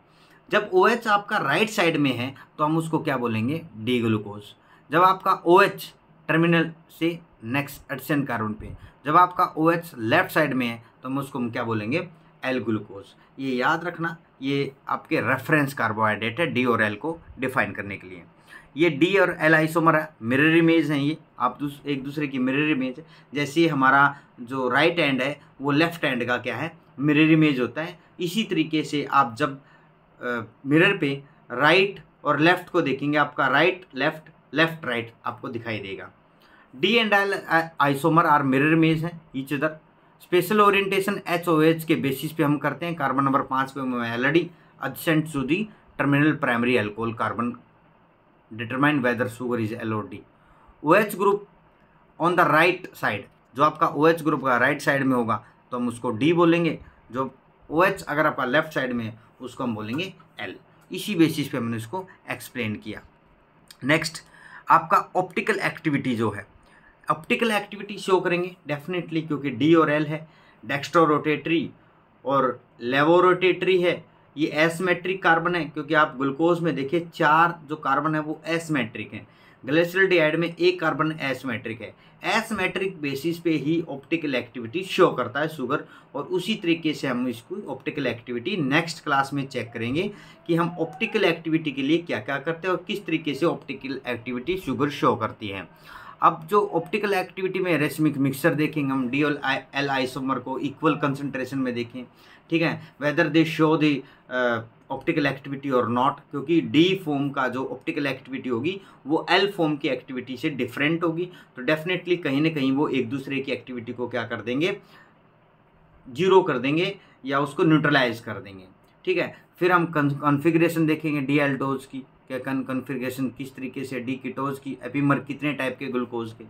जब OH आपका राइट साइड में है तो हम उसको क्या बोलेंगे, डी ग्लूकोज। जब आपका OH टर्मिनल से नेक्स्ट एडिशन कार्बन पे, जब आपका OH लेफ्ट साइड में है तो हम उसको क्या बोलेंगे, एल ग्लूकोज। ये याद रखना, ये आपके रेफरेंस कार्बोहाइड्रेट है डी और एल को डिफाइन करने के लिए। ये डी और एल आइसोमर है, मिरर इमेज हैं, ये आप एक दूसरे की मिरर इमेज है। जैसे हमारा जो राइट हैंड है वो लेफ्ट हैंड का क्या है, मिरर इमेज होता है। इसी तरीके से आप जब मिरर पे राइट और लेफ्ट को देखेंगे, आपका राइट लेफ्ट, लेफ्ट राइट आपको दिखाई देगा। D and L isomer are mirror image हैं each other. Spatial orientation HOH के बेसिस पे हम करते हैं। कार्बन नंबर 5 पे L D adjacent to the terminal primary alcohol carbon determine whether sugar is L or D। OH group on the right side, जो आपका OH group का right side में होगा तो हम उसको D बोलेंगे। जो OH अगर आपका लेफ्ट साइड में है उसको हम बोलेंगे L। इसी बेसिस पे हमने इसको एक्सप्लेन किया। नेक्स्ट आपका ऑप्टिकल एक्टिविटी जो है, ऑप्टिकल एक्टिविटी शो करेंगे डेफिनेटली, क्योंकि डी और एल है। डेक्स्ट्रो रोटेटरी और लेवो रोटेटरी है। ये एसमेट्रिक कार्बन है, क्योंकि आप ग्लूकोज में देखिए 4 जो कार्बन है वो एसमेट्रिक हैं। ग्लिसरॉल्डिहाइड में एक कार्बन एसमेट्रिक है। एसमेट्रिक बेसिस पे ही ऑप्टिकल एक्टिविटी शो करता है शुगर, और उसी तरीके से हम इसको ऑप्टिकल एक्टिविटी नेक्स्ट क्लास में चेक करेंगे कि हम ऑप्टिकल एक्टिविटी के लिए क्या क्या करते हैं और किस तरीके से ऑप्टिकल एक्टिविटी शुगर शो करती है। अब जो ऑप्टिकल एक्टिविटी में रेशमिक मिक्सचर देखेंगे हम, डी और एल आइसोमर को इक्वल कंसंट्रेशन में देखें, ठीक है, whether they show the optical activity और नॉट, क्योंकि डी फॉर्म का जो ऑप्टिकल एक्टिविटी होगी वो एल फॉर्म की एक्टिविटी से डिफरेंट होगी। तो डेफिनेटली कहीं ना कहीं वो एक दूसरे की एक्टिविटी को क्या कर देंगे, जीरो कर देंगे या उसको न्यूट्रलाइज कर देंगे, ठीक है। फिर हम कॉन्फ़िगरेशन देखेंगे डी एल्डोज की, क्या कॉन्फ़िगरेशन किस तरीके से, डी कीटोज की, एपीमर कितने टाइप के ग्लूकोज के।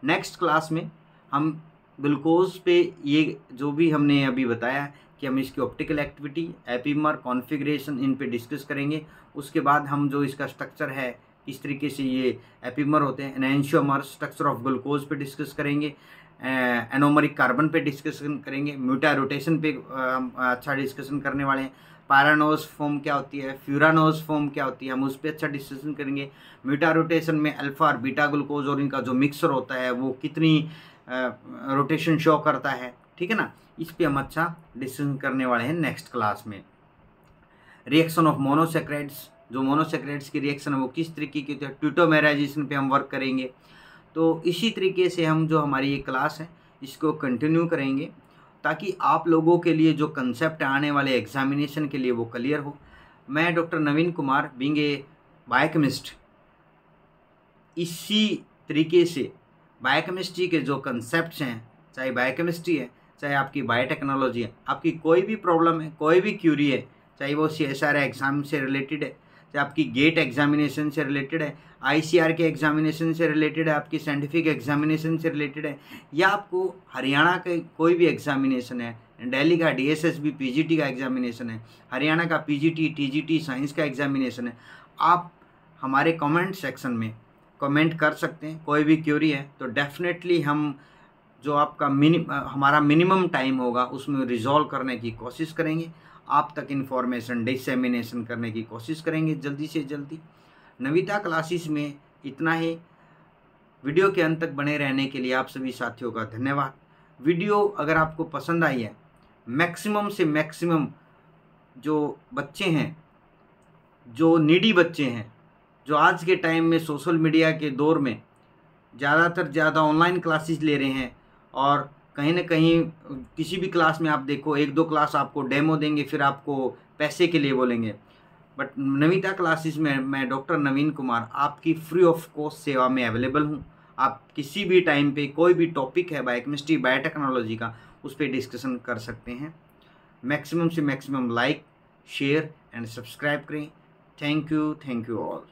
नेक्स्ट क्लास में हम ग्लूकोज पे ये जो भी हमने अभी बताया कि हम इसकी ऑप्टिकल एक्टिविटी, एपीमर, कॉन्फ़िगरेशन, इन पे डिस्कस करेंगे। उसके बाद हम जो इसका स्ट्रक्चर है, किस तरीके से ये एपीमर होते हैं, एनहांसियोमर, स्ट्रक्चर ऑफ ग्लूकोज पे डिस्कस करेंगे, एनोमरिक कार्बन पे डिस्कशन करेंगे, म्यूटा रोटेशन पे अच्छा डिस्कशन करने वाले हैं। पैरानोज फॉर्म क्या होती है, फ्यूरानोज फॉर्म क्या होती है, हम उस पर अच्छा डिस्कशन करेंगे। म्यूटा रोटेशन में अल्फा और बीटा ग्लूकोज और इनका जो मिक्सर होता है वो कितनी रोटेशन शो करता है, ठीक है ना। इस पे हम अच्छा डिस्कशन करने वाले हैं नेक्स्ट क्लास में। रिएक्शन ऑफ मोनोसेक्राइड्स, जो मोनोसेक्राइड्स की रिएक्शन है वो किस तरीके की होती है, ट्यूटोमेराइजेशन पे हम वर्क करेंगे। तो इसी तरीके से हम जो हमारी ये क्लास है इसको कंटिन्यू करेंगे, ताकि आप लोगों के लिए जो कंसेप्ट आने वाले एग्जामिनेशन के लिए वो क्लियर हो। मैं doctor Naveen Kumar, being a biochemist, इसी तरीके से बायोकेमिस्ट्री के जो कंसेप्ट्स हैं, चाहे बायोकेमिस्ट्री है, चाहे आपकी बायोटेक्नोलॉजी है, आपकी कोई भी प्रॉब्लम है, कोई भी क्यूरी है, चाहे वो CSR एग्ज़ाम से रिलेटेड है, चाहे आपकी गेट एग्जामिनेशन से रिलेटेड है, ICR के एग्जामिनेशन से रिलेटेड है, आपकी साइंटिफिक एग्जामिनेशन से रिलेटेड है, या आपको हरियाणा के कोई भी एग्जामिनेशन है, दिल्ली का DSSB PGT का एग्जामिनेशन है, हरियाणा का PGT TGT साइंस का एग्जामिनेशन है, आप हमारे कमेंट सेक्शन में कमेंट कर सकते हैं। कोई भी क्यूरी है तो डेफिनेटली हम जो आपका हमारा मिनिमम टाइम होगा उसमें रिजॉल्व करने की कोशिश करेंगे, आप तक इन्फॉर्मेशन डिसेमिनेशन करने की कोशिश करेंगे जल्दी से जल्दी। नविता क्लासेस में इतना ही। वीडियो के अंत तक बने रहने के लिए आप सभी साथियों का धन्यवाद। वीडियो अगर आपको पसंद आई है, मैक्सिमम से मैक्सिमम जो बच्चे हैं, जो नीडी बच्चे हैं, जो आज के टाइम में सोशल मीडिया के दौर में ज़्यादातर ज़्यादा ऑनलाइन क्लासेस ले रहे हैं, और कहीं ना कहीं किसी भी क्लास में आप देखो 1-2 क्लास आपको डेमो देंगे, फिर आपको पैसे के लिए बोलेंगे। बट नविता क्लासेस में मैं डॉक्टर नवीन कुमार आपकी फ्री ऑफ कॉस्ट सेवा में अवेलेबल हूँ। आप किसी भी टाइम पे कोई भी टॉपिक है बायोकेमिस्ट्री बायोटेक्नोलॉजी का, उस पर डिस्कशन कर सकते हैं। मैक्सिमम से maximum like, share and subscribe करें। Thank you all.